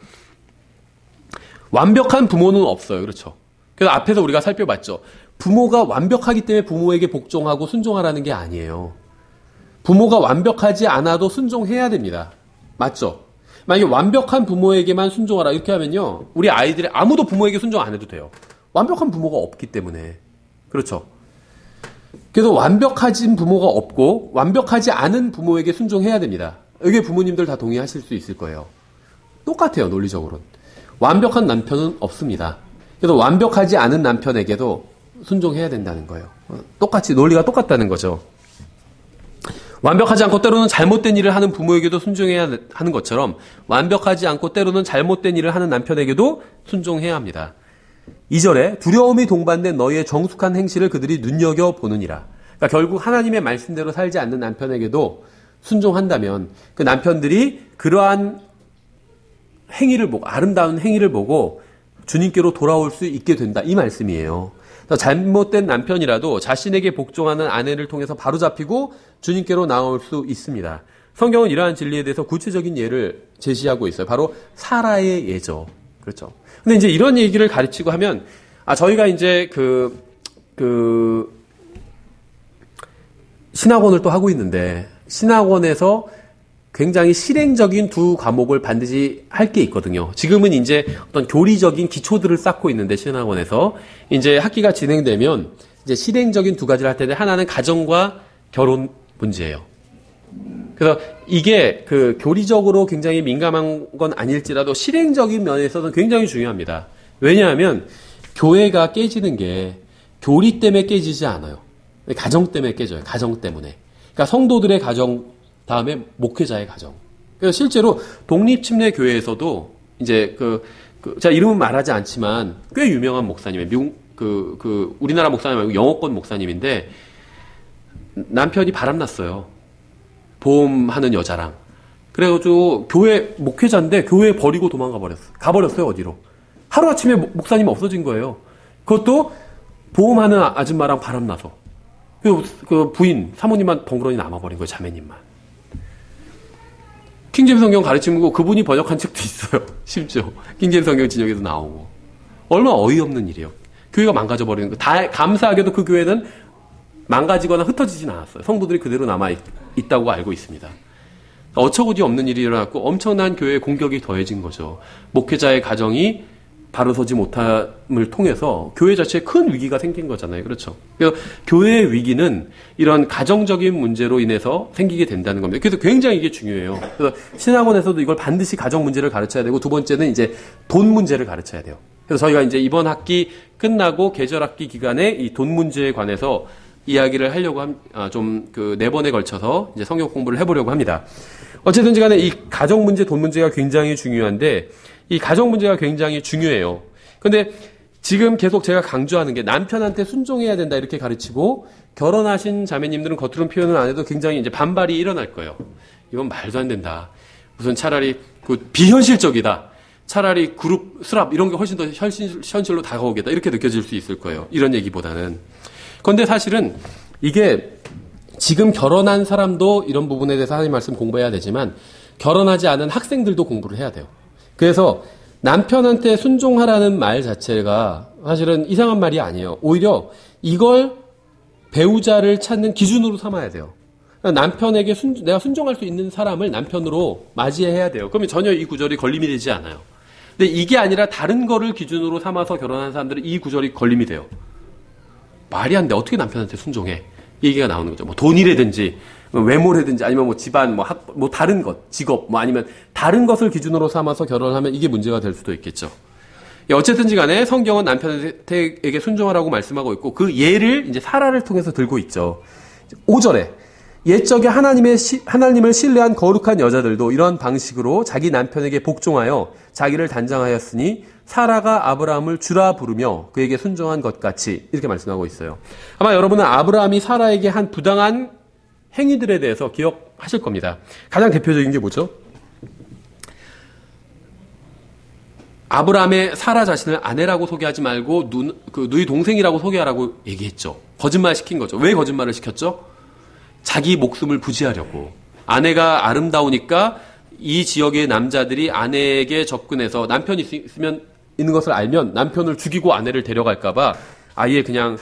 완벽한 부모는 없어요. 그렇죠. 그래서 앞에서 우리가 살펴봤죠. 부모가 완벽하기 때문에 부모에게 복종하고 순종하라는 게 아니에요. 부모가 완벽하지 않아도 순종해야 됩니다. 맞죠? 만약에 완벽한 부모에게만 순종하라 이렇게 하면요, 우리 아이들이 아무도 부모에게 순종 안 해도 돼요. 완벽한 부모가 없기 때문에. 그렇죠? 그래서 완벽하진 부모가 없고 완벽하지 않은 부모에게 순종해야 됩니다. 여기 부모님들 다 동의하실 수 있을 거예요. 똑같아요, 논리적으로는. 완벽한 남편은 없습니다. 그래서 완벽하지 않은 남편에게도 순종해야 된다는 거예요. 똑같이, 논리가 똑같다는 거죠. 완벽하지 않고 때로는 잘못된 일을 하는 부모에게도 순종해야 하는 것처럼 완벽하지 않고 때로는 잘못된 일을 하는 남편에게도 순종해야 합니다. 2절에 두려움이 동반된 너희의 정숙한 행실을 그들이 눈여겨보느니라. 그러니까 결국 하나님의 말씀대로 살지 않는 남편에게도 순종한다면 그 남편들이 그러한 행위를 보고, 아름다운 행위를 보고 주님께로 돌아올 수 있게 된다, 이 말씀이에요. 잘못된 남편이라도 자신에게 복종하는 아내를 통해서 바로잡히고 주님께로 나올 수 있습니다. 성경은 이러한 진리에 대해서 구체적인 예를 제시하고 있어요. 바로 사라의 예죠. 그렇죠. 근데 이제 이런 얘기를 가르치고 하면, 저희가 이제 신학원을 또 하고 있는데, 신학원에서 굉장히 실행적인 두 과목을 반드시 할 게 있거든요. 지금은 이제 어떤 교리적인 기초들을 쌓고 있는데, 신학원에서 이제 학기가 진행되면 이제 실행적인 두 가지를 할 텐데, 하나는 가정과 결혼 문제예요. 그래서 이게 교리적으로 굉장히 민감한 건 아닐지라도 실행적인 면에서는 굉장히 중요합니다. 왜냐하면 교회가 깨지는 게 교리 때문에 깨지지 않아요. 가정 때문에 깨져요. 가정 때문에. 그러니까 성도들의 가정, 다음에 목회자의 가정. 그래서 실제로 독립침례 교회에서도 이제 제가 이름은 말하지 않지만 꽤 유명한 목사님이에요. 미국 우리나라 목사님 말고 영어권 목사님인데 남편이 바람났어요. 보험하는 여자랑. 그래가지고 교회 목회자인데 교회 버리고 가버렸어요, 어디로. 하루아침에 목사님 없어진 거예요. 그것도 보험하는 아줌마랑 바람나서. 그 부인, 사모님만 덩그러니 남아버린 거예요, 자매님만. 킹제임스 성경 가르치고 그분이 번역한 책도 있어요. 심지어. 킹제임스 성경 진역에도 나오고. 얼마나 어이없는 일이에요. 교회가 망가져버리는 거. 감사하게도 그 교회는 망가지거나 흩어지진 않았어요. 성도들이 그대로 남아있다고 알고 있습니다. 어처구니 없는 일이 일어났고 엄청난 교회의 공격이 더해진 거죠. 목회자의 가정이 바로 서지 못함을 통해서 교회 자체에 큰 위기가 생긴 거잖아요. 그렇죠? 그래서 교회의 위기는 이런 가정적인 문제로 인해서 생기게 된다는 겁니다. 그래서 굉장히 이게 중요해요. 그래서 신학원에서도 이걸 반드시 가정 문제를 가르쳐야 되고, 두 번째는 이제 돈 문제를 가르쳐야 돼요. 그래서 저희가 이제 이번 학기 끝나고 계절 학기 기간에 이 돈 문제에 관해서 이야기를 하려고 네 번에 걸쳐서 이제 성경 공부를 해보려고 합니다. 어쨌든지 간에 이 가정 문제, 돈 문제가 굉장히 중요한데, 이 가정 문제가 굉장히 중요해요. 근데 지금 계속 제가 강조하는 게 남편한테 순종해야 된다 이렇게 가르치고, 결혼하신 자매님들은 겉으로는 표현을 안 해도 굉장히 이제 반발이 일어날 거예요. 이건 말도 안 된다. 무슨 차라리 비현실적이다. 차라리 그룹, 스랍 이런 게 훨씬 더 현실로 다가오겠다. 이렇게 느껴질 수 있을 거예요. 이런 얘기보다는. 그런데 사실은 이게 지금 결혼한 사람도 이런 부분에 대해서 하나님 말씀 공부해야 되지만, 결혼하지 않은 학생들도 공부를 해야 돼요. 그래서 남편한테 순종하라는 말 자체가 사실은 이상한 말이 아니에요. 오히려 이걸 배우자를 찾는 기준으로 삼아야 돼요. 남편에게 내가 순종할 수 있는 사람을 남편으로 맞이해야 돼요. 그러면 전혀 이 구절이 걸림이 되지 않아요. 근데 이게 아니라 다른 거를 기준으로 삼아서 결혼한 사람들은 이 구절이 걸림이 돼요. 말이 안 돼. 어떻게 남편한테 순종해? 이 얘기가 나오는 거죠. 뭐 돈이라든지 외모라든지 아니면 뭐 집안, 뭐 다른 것, 직업, 뭐 아니면 다른 것을 기준으로 삼아서 결혼을 하면 이게 문제가 될 수도 있겠죠. 어쨌든지 간에 성경은 남편에게 순종하라고 말씀하고 있고, 그 예를 이제 사라를 통해서 들고 있죠. 5절에 옛적에 하나님을 신뢰한 거룩한 여자들도 이런 방식으로 자기 남편에게 복종하여 자기를 단장하였으니 사라가 아브라함을 주라 부르며 그에게 순종한 것 같이, 이렇게 말씀하고 있어요. 아마 여러분은 아브라함이 사라에게 한 부당한 행위들에 대해서 기억하실 겁니다. 가장 대표적인 게 뭐죠? 아브라함의 사라 자신을 아내라고 소개하지 말고 누이 동생이라고 소개하라고 얘기했죠. 거짓말 시킨 거죠. 왜 거짓말을 시켰죠? 자기 목숨을 부지하려고. 아내가 아름다우니까 이 지역의 남자들이 아내에게 접근해서 남편이 있는 것을 알면 남편을 죽이고 아내를 데려갈까봐 아예 그냥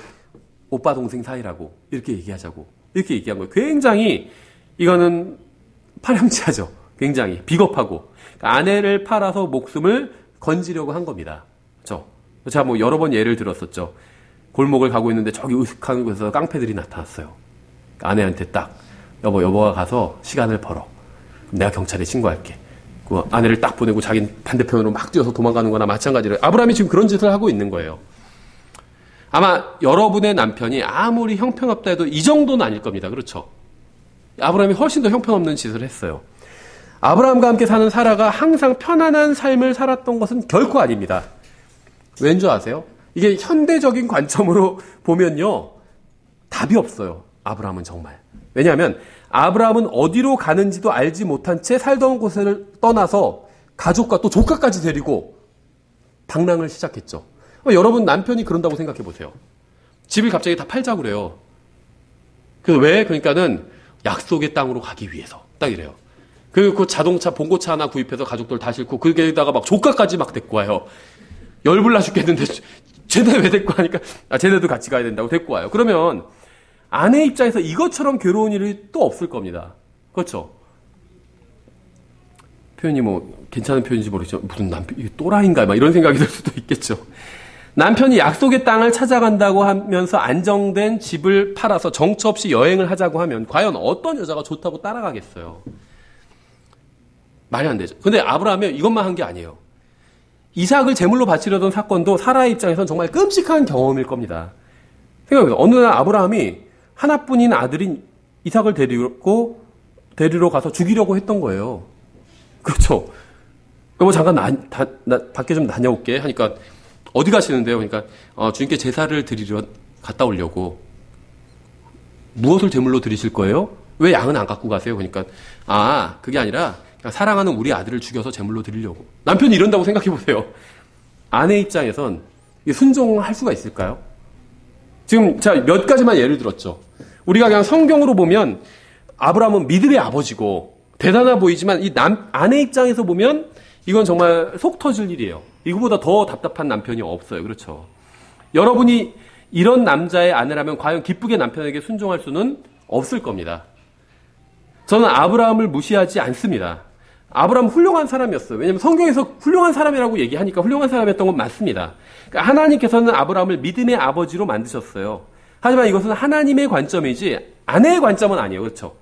오빠 동생 사이라고 이렇게 얘기하자고 이렇게 얘기한 거예요. 굉장히 이거는 파렴치하죠. 굉장히 비겁하고. 그러니까 아내를 팔아서 목숨을 건지려고 한 겁니다. 그렇죠? 제가 뭐 여러 번 예를 들었었죠. 골목을 가고 있는데 저기 으슥한 곳에서 깡패들이 나타났어요. 아내한테 딱 여보가 가서 시간을 벌어. 내가 경찰에 신고할게. 그 아내를 딱 보내고 자기는 반대편으로 막 뛰어서 도망가는 거나 마찬가지로 아브라함이 지금 그런 짓을 하고 있는 거예요. 아마 여러분의 남편이 아무리 형편없다 해도 이 정도는 아닐 겁니다. 그렇죠? 아브라함이 훨씬 더 형편없는 짓을 했어요. 아브라함과 함께 사는 사라가 항상 편안한 삶을 살았던 것은 결코 아닙니다. 왠 줄 아세요? 이게 현대적인 관점으로 보면요. 답이 없어요. 아브라함은 정말. 왜냐하면 아브라함은 어디로 가는지도 알지 못한 채 살던 곳을 떠나서 가족과 또 조카까지 데리고 방랑을 시작했죠. 여러분 남편이 그런다고 생각해 보세요. 집을 갑자기 다 팔자고 그래요. 그래서 왜? 그러니까는 약속의 땅으로 가기 위해서. 딱 이래요. 그리고 그 자동차, 봉고차 하나 구입해서 가족들 다 싣고 거기에다가 막 조카까지 막 데리고 와요. 열불나 죽겠는데 쟤네 왜 데리고 가니까 쟤네도 같이 가야 된다고 데리고 와요. 그러면 아내 입장에서 이것처럼 괴로운 일이 또 없을 겁니다. 그렇죠? 표현이 뭐 괜찮은 표현인지 모르겠지만 무슨 남편 이게 또라이인가 막 이런 생각이 들 수도 있겠죠. 남편이 약속의 땅을 찾아간다고 하면서 안정된 집을 팔아서 정처 없이 여행을 하자고 하면 과연 어떤 여자가 좋다고 따라가겠어요? 말이 안 되죠. 근데 아브라함이 이것만 한 게 아니에요. 이삭을 제물로 바치려던 사건도 사라의 입장에서는 정말 끔찍한 경험일 겁니다. 생각해보세요. 어느 날 아브라함이 하나뿐인 아들인 이삭을 데리러 가서 죽이려고 했던 거예요. 그렇죠. 여보 잠깐 나 밖에 좀 다녀올게 하니까 어디 가시는데요? 그러니까 주님께 제사를 드리러 갔다 오려고. 무엇을 제물로 드리실 거예요? 왜 양은 안 갖고 가세요? 그러니까 그게 아니라 그냥 사랑하는 우리 아들을 죽여서 제물로 드리려고. 남편이 이런다고 생각해 보세요. 아내 입장에선 순종할 수가 있을까요? 지금 제가 몇 가지만 예를 들었죠. 우리가 그냥 성경으로 보면 아브라함은 믿음의 아버지고 대단해 보이지만 이 아내 입장에서 보면 이건 정말 속 터질 일이에요. 이거보다 더 답답한 남편이 없어요. 그렇죠? 여러분이 이런 남자의 아내라면 과연 기쁘게 남편에게 순종할 수는 없을 겁니다. 저는 아브라함을 무시하지 않습니다. 아브라함은 훌륭한 사람이었어요. 왜냐하면 성경에서 훌륭한 사람이라고 얘기하니까 훌륭한 사람이었던 건 맞습니다. 그러니까 하나님께서는 아브라함을 믿음의 아버지로 만드셨어요. 하지만 이것은 하나님의 관점이지 아내의 관점은 아니에요. 그렇죠?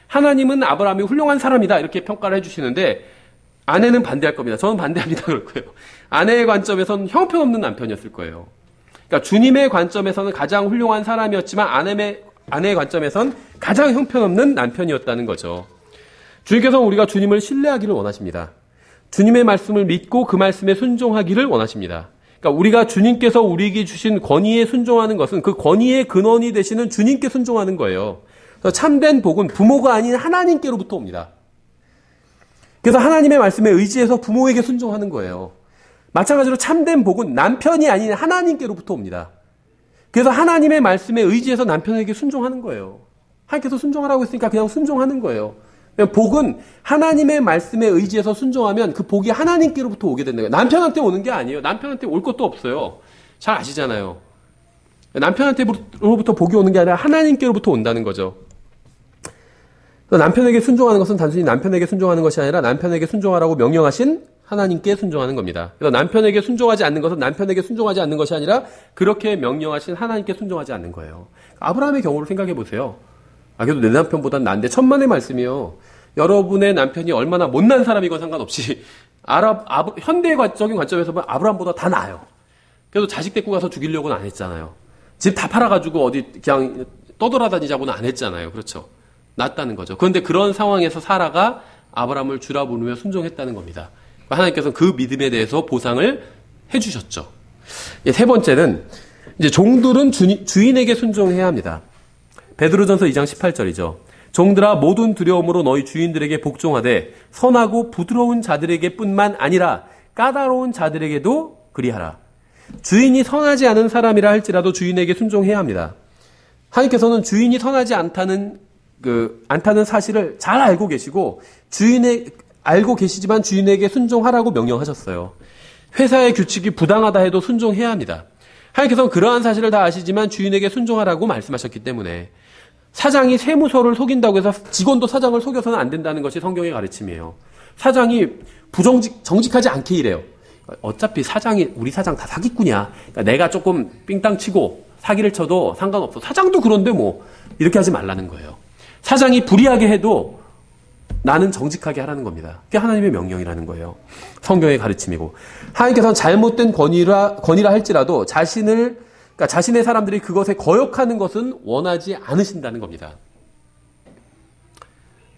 하나님은 아브라함이 훌륭한 사람이다 이렇게 평가를 해주시는데 아내는 반대할 겁니다. 저는 반대합니다. 그럴 거예요. 아내의 관점에서는 형편없는 남편이었을 거예요. 그러니까 주님의 관점에서는 가장 훌륭한 사람이었지만 아내의 관점에서는 가장 형편없는 남편이었다는 거죠. 주님께서는 우리가 주님을 신뢰하기를 원하십니다. 주님의 말씀을 믿고 그 말씀에 순종하기를 원하십니다. 그러니까 우리가 주님께서 우리에게 주신 권위에 순종하는 것은 그 권위의 근원이 되시는 주님께 순종하는 거예요. 그래서 참된 복은 부모가 아닌 하나님께로부터 옵니다. 그래서 하나님의 말씀에 의지해서 부모에게 순종하는 거예요. 마찬가지로 참된 복은 남편이 아닌 하나님께로부터 옵니다. 그래서 하나님의 말씀에 의지해서 남편에게 순종하는 거예요. 하나님께서 순종하라고 했으니까 그냥 순종하는 거예요. 복은 하나님의 말씀에 의지해서 순종하면 그 복이 하나님께로부터 오게 된다. 남편한테 오는 게 아니에요. 남편한테 올 것도 없어요. 잘 아시잖아요. 남편한테로부터 복이 오는 게 아니라 하나님께로부터 온다는 거죠. 남편에게 순종하는 것은 단순히 남편에게 순종하는 것이 아니라 남편에게 순종하라고 명령하신 하나님께 순종하는 겁니다. 그래서 남편에게 순종하지 않는 것은 남편에게 순종하지 않는 것이 아니라 그렇게 명령하신 하나님께 순종하지 않는 거예요. 아브라함의 경우를 생각해 보세요. 그래도 내 남편보단 나은데 천만의 말씀이요. 여러분의 남편이 얼마나 못난 사람이건 상관없이 현대적인 관점에서 보면 아브라함보다 다 나아요. 그래도 자식 데리고 가서 죽이려고는 안 했잖아요. 집 다 팔아가지고 어디 그냥 떠돌아다니자고는 안 했잖아요. 그렇죠? 낫다는 거죠. 그런데 그런 상황에서 사라가 아브라함을 주라 부르며 순종했다는 겁니다. 하나님께서는 그 믿음에 대해서 보상을 해주셨죠. 세 번째는 이제 종들은 주인에게 순종해야 합니다. 베드로전서 2장 18절이죠. 종들아 모든 두려움으로 너희 주인들에게 복종하되 선하고 부드러운 자들에게 뿐만 아니라 까다로운 자들에게도 그리하라. 주인이 선하지 않은 사람이라 할지라도 주인에게 순종해야 합니다. 하나님께서는 주인이 선하지 않다는 사실을 잘 알고 계시고 알고 계시지만 주인에게 순종하라고 명령하셨어요. 회사의 규칙이 부당하다 해도 순종해야 합니다. 하나님께서는 그러한 사실을 다 아시지만 주인에게 순종하라고 말씀하셨기 때문에 사장이 세무서를 속인다고 해서 직원도 사장을 속여서는 안 된다는 것이 성경의 가르침이에요. 사장이 정직하지 않게 일해요. 어차피 우리 사장 다 사기꾼이야. 그러니까 내가 조금 삥땅 치고 사기를 쳐도 상관없어. 사장도 그런데 뭐 이렇게 하지 말라는 거예요. 사장이 불이하게 해도 나는 정직하게 하라는 겁니다. 그게 하나님의 명령이라는 거예요. 성경의 가르침이고, 하나님께서는 잘못된 권위라 할지라도 그러니까 자신의 사람들이 그것에 거역하는 것은 원하지 않으신다는 겁니다.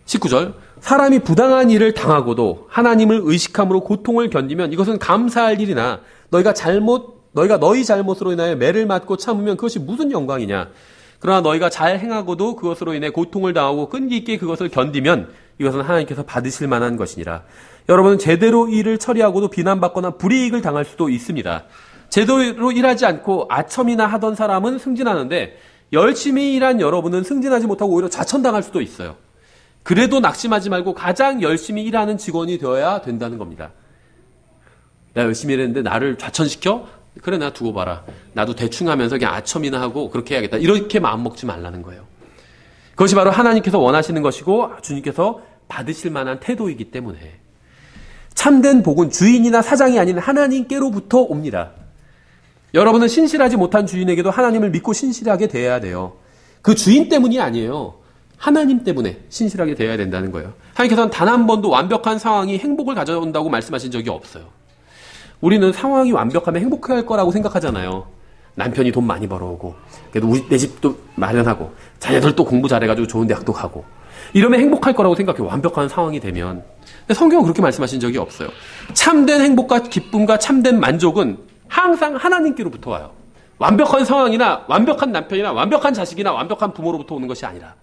19절, 사람이 부당한 일을 당하고도 하나님을 의식함으로 고통을 견디면 이것은 감사할 일이나 너희가 너희 잘못으로 인하여 매를 맞고 참으면 그것이 무슨 영광이냐. 그러나 너희가 잘 행하고도 그것으로 인해 고통을 당하고 끈기 있게 그것을 견디면 이것은 하나님께서 받으실 만한 것이니라. 여러분은 제대로 일을 처리하고도 비난받거나 불이익을 당할 수도 있습니다. 제대로 일하지 않고 아첨이나 하던 사람은 승진하는데 열심히 일한 여러분은 승진하지 못하고 오히려 좌천당할 수도 있어요. 그래도 낙심하지 말고 가장 열심히 일하는 직원이 되어야 된다는 겁니다. 내가 열심히 일했는데 나를 좌천시켜? 그래, 나 두고 봐라. 나도 대충 하면서 그냥 아첨이나 하고 그렇게 해야겠다. 이렇게 마음먹지 말라는 거예요. 그것이 바로 하나님께서 원하시는 것이고 주님께서 받으실 만한 태도이기 때문에. 참된 복은 주인이나 사장이 아닌 하나님께로부터 옵니다. 여러분은 신실하지 못한 주인에게도 하나님을 믿고 신실하게 대해야 돼요. 그 주인 때문이 아니에요. 하나님 때문에 신실하게 대해야 된다는 거예요. 하나님께서는 단 한 번도 완벽한 상황이 행복을 가져온다고 말씀하신 적이 없어요. 우리는 상황이 완벽하면 행복할 거라고 생각하잖아요. 남편이 돈 많이 벌어오고, 그래도 내 집도 마련하고, 자녀들도 공부 잘해가지고 좋은 대학도 가고, 이러면 행복할 거라고 생각해요. 완벽한 상황이 되면. 근데 성경은 그렇게 말씀하신 적이 없어요. 참된 행복과 기쁨과 참된 만족은 항상 하나님께로부터 와요. 완벽한 상황이나 완벽한 남편이나 완벽한 자식이나 완벽한 부모로부터 오는 것이 아니라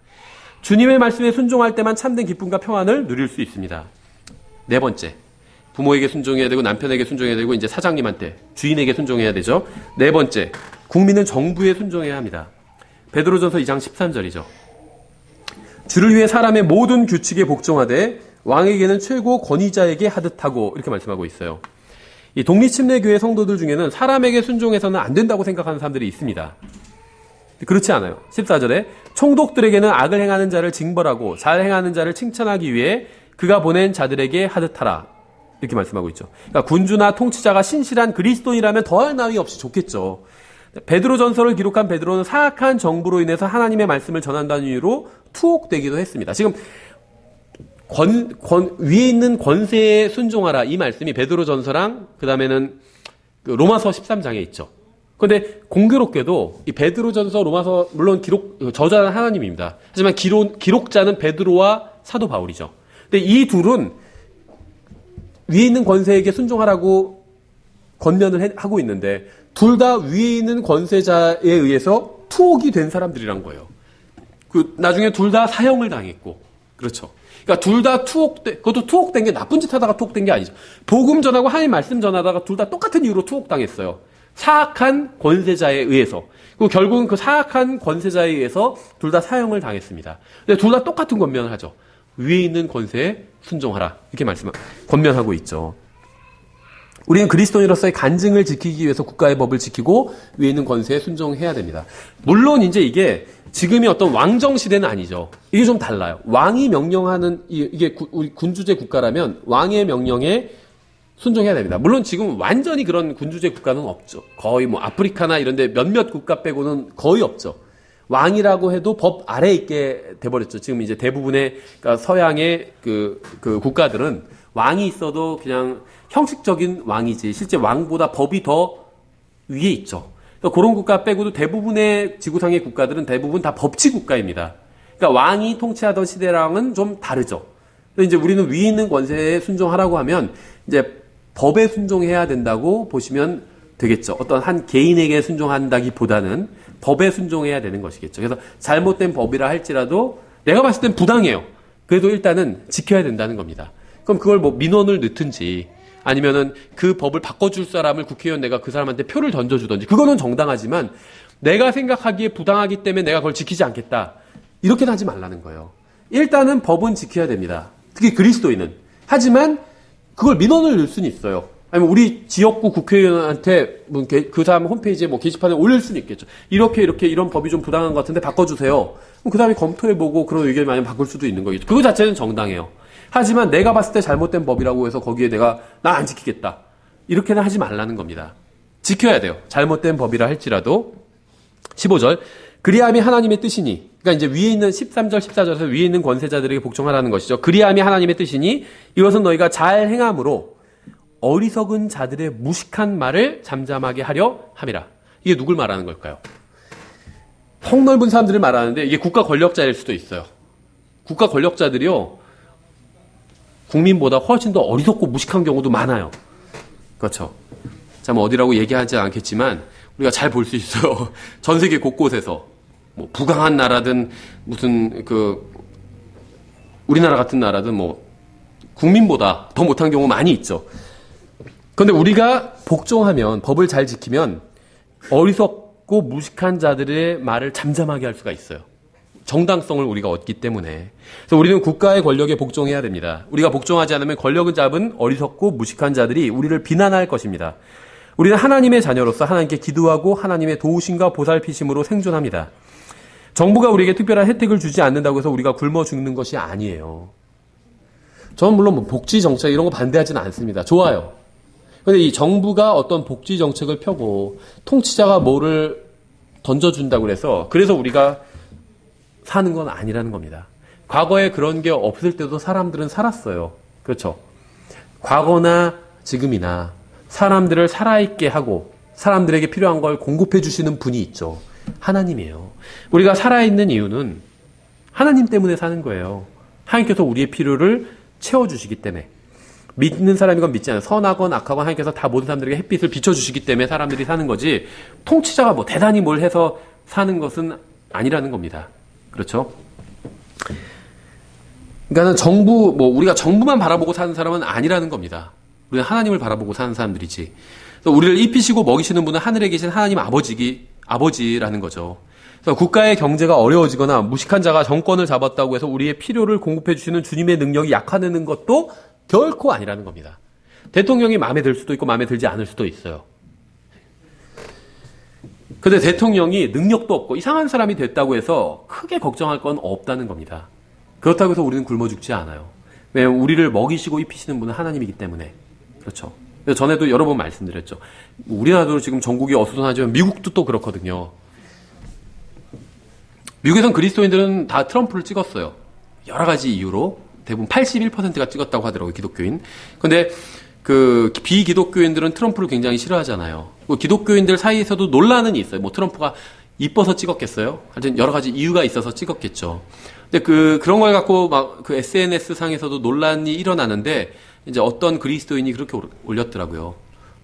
주님의 말씀에 순종할 때만 참된 기쁨과 평안을 누릴 수 있습니다. 네 번째, 부모에게 순종해야 되고 남편에게 순종해야 되고 이제 사장님한테, 주인에게 순종해야 되죠. 네 번째, 국민은 정부에 순종해야 합니다. 베드로전서 2장 13절이죠. 주를 위해 사람의 모든 규칙에 복종하되 왕에게는 최고 권위자에게 하듯하고, 이렇게 말씀하고 있어요. 이 독립침례교회 성도들 중에는 사람에게 순종해서는 안 된다고 생각하는 사람들이 있습니다. 그렇지 않아요. 14절에 총독들에게는 악을 행하는 자를 징벌하고 잘 행하는 자를 칭찬하기 위해 그가 보낸 자들에게 하듯하라. 이렇게 말씀하고 있죠. 그러니까 군주나 통치자가 신실한 그리스도인이라면 더할 나위 없이 좋겠죠. 베드로 전서를 기록한 베드로는 사악한 정부로 인해서 하나님의 말씀을 전한다는 이유로 투옥되기도 했습니다. 지금 위에 있는 권세에 순종하라, 이 말씀이 베드로 전서랑 그 다음에는 로마서 13장에 있죠. 그런데 공교롭게도 이 베드로 전서, 로마서, 물론 저자는 하나님입니다. 하지만 기록자는 베드로와 사도 바울이죠. 근데 이 둘은 위에 있는 권세에게 순종하라고 권면을 하고 있는데 둘 다 위에 있는 권세자에 의해서 투옥이 된 사람들이란 거예요. 나중에 둘 다 사형을 당했고, 그렇죠. 그러니까 둘 다 그것도 투옥된 게 나쁜 짓 하다가 투옥된 게 아니죠. 복음 전하고 하나님 말씀 전하다가 둘 다 똑같은 이유로 투옥당했어요. 사악한 권세자에 의해서. 그리고 결국은 그 사악한 권세자에 의해서 둘 다 사형을 당했습니다. 근데 둘 다 똑같은 권면을 하죠. 위에 있는 권세에 순종하라. 이렇게 권면하고 있죠. 우리는 그리스도인으로서의 간증을 지키기 위해서 국가의 법을 지키고 위에 있는 권세에 순종해야 됩니다. 물론 이제 이게 지금이 어떤 왕정 시대는 아니죠. 이게 좀 달라요. 왕이 명령하는 이게 우리 군주제 국가라면 왕의 명령에 순종해야 됩니다. 물론 지금 완전히 그런 군주제 국가는 없죠. 거의 뭐 아프리카나 이런 데 몇몇 국가 빼고는 거의 없죠. 왕이라고 해도 법 아래에 있게 돼버렸죠. 지금 이제 대부분의 그러니까 서양의 그 국가들은 왕이 있어도 그냥 형식적인 왕이지 실제 왕보다 법이 더 위에 있죠. 그러니까 그런 국가 빼고도 대부분의 지구상의 국가들은 대부분 다 법치 국가입니다. 그러니까 왕이 통치하던 시대랑은 좀 다르죠. 근데 이제 우리는 위에 있는 권세에 순종하라고 하면 이제 법에 순종해야 된다고 보시면 되겠죠. 어떤 한 개인에게 순종한다기보다는 법에 순종해야 되는 것이겠죠. 그래서 잘못된 법이라 할지라도 내가 봤을 땐 부당해요. 그래도 일단은 지켜야 된다는 겁니다. 그럼 그걸 뭐 민원을 넣든지 아니면은 그 법을 바꿔줄 사람을 국회의원 내가 그 사람한테 표를 던져주든지 그거는 정당하지만 내가 생각하기에 부당하기 때문에 내가 그걸 지키지 않겠다. 이렇게는 하지 말라는 거예요. 일단은 법은 지켜야 됩니다. 특히 그리스도인은. 하지만 그걸 민원을 넣을 수는 있어요. 아니면 우리 지역구 국회의원한테 그 사람 홈페이지에 뭐 게시판에 올릴 수는 있겠죠. 이렇게 이런 법이 좀 부당한 것 같은데 바꿔주세요. 그럼 그 다음에 검토해보고 그런 의견이 많으면 바꿀 수도 있는 거겠죠. 그거 자체는 정당해요. 하지만 내가 봤을 때 잘못된 법이라고 해서 거기에 내가 나 안 지키겠다. 이렇게는 하지 말라는 겁니다. 지켜야 돼요. 잘못된 법이라 할지라도. 15절. 그리함이 하나님의 뜻이니. 그러니까 이제 위에 있는 13절, 14절에서 위에 있는 권세자들에게 복종하라는 것이죠. 그리함이 하나님의 뜻이니 이것은 너희가 잘 행함으로 어리석은 자들의 무식한 말을 잠잠하게 하려 함이라. 이게 누굴 말하는 걸까요? 폭넓은 사람들을 말하는데 이게 국가 권력자일 수도 있어요. 국가 권력자들이요. 국민보다 훨씬 더 어리석고 무식한 경우도 많아요. 그렇죠. 참 어디라고 얘기하지 않겠지만 우리가 잘 볼 수 있어요. 전 세계 곳곳에서 뭐 부강한 나라든 무슨 우리나라 같은 나라든 뭐 국민보다 더 못한 경우 많이 있죠. 그런데 우리가 복종하면 법을 잘 지키면 어리석고 무식한 자들의 말을 잠잠하게 할 수가 있어요. 정당성을 우리가 얻기 때문에. 그래서 우리는 국가의 권력에 복종해야 됩니다. 우리가 복종하지 않으면 권력을 잡은 어리석고 무식한 자들이 우리를 비난할 것입니다. 우리는 하나님의 자녀로서 하나님께 기도하고 하나님의 도우심과 보살피심으로 생존합니다. 정부가 우리에게 특별한 혜택을 주지 않는다고 해서 우리가 굶어 죽는 것이 아니에요. 저는 물론 뭐 복지 정책 이런 거 반대하지는 않습니다. 좋아요. 그런데 이 정부가 어떤 복지 정책을 펴고 통치자가 뭐를 던져준다고 그래서 우리가 사는 건 아니라는 겁니다. 과거에 그런 게 없을 때도 사람들은 살았어요. 그렇죠. 과거나 지금이나 사람들을 살아있게 하고 사람들에게 필요한 걸 공급해 주시는 분이 있죠. 하나님이에요. 우리가 살아있는 이유는 하나님 때문에 사는 거예요. 하나님께서 우리의 필요를 채워주시기 때문에. 믿는 사람이건 믿지 않아요. 선하건 악하건 하나님께서 다 모든 사람들에게 햇빛을 비춰주시기 때문에 사람들이 사는 거지, 통치자가 뭐 대단히 뭘 해서 사는 것은 아니라는 겁니다. 그렇죠? 그러니까 정부, 우리가 정부만 바라보고 사는 사람은 아니라는 겁니다. 우리는 하나님을 바라보고 사는 사람들이지. 그래서 우리를 입히시고 먹이시는 분은 하늘에 계신 하나님 아버지라는 거죠. 그래서 국가의 경제가 어려워지거나 무식한 자가 정권을 잡았다고 해서 우리의 필요를 공급해 주시는 주님의 능력이 약화되는 것도 결코 아니라는 겁니다. 대통령이 마음에 들 수도 있고 마음에 들지 않을 수도 있어요. 근데 대통령이 능력도 없고 이상한 사람이 됐다고 해서 크게 걱정할 건 없다는 겁니다. 그렇다고 해서 우리는 굶어 죽지 않아요. 왜냐하면 우리를 먹이시고 입히시는 분은 하나님이기 때문에. 그렇죠. 전에도 여러 번 말씀드렸죠. 우리나라도 지금 전국이 어수선하지만 미국도 또 그렇거든요. 미국에선 그리스도인들은 다 트럼프를 찍었어요. 여러 가지 이유로. 대부분 81%가 찍었다고 하더라고요, 기독교인. 근데 비기독교인들은 트럼프를 굉장히 싫어하잖아요. 기독교인들 사이에서도 논란은 있어요. 뭐 트럼프가 이뻐서 찍었겠어요? 하여튼 여러 가지 이유가 있어서 찍었겠죠. 근데 그런 걸 갖고 SNS 상에서도 논란이 일어나는데, 이제 어떤 그리스도인이 그렇게 올렸더라고요.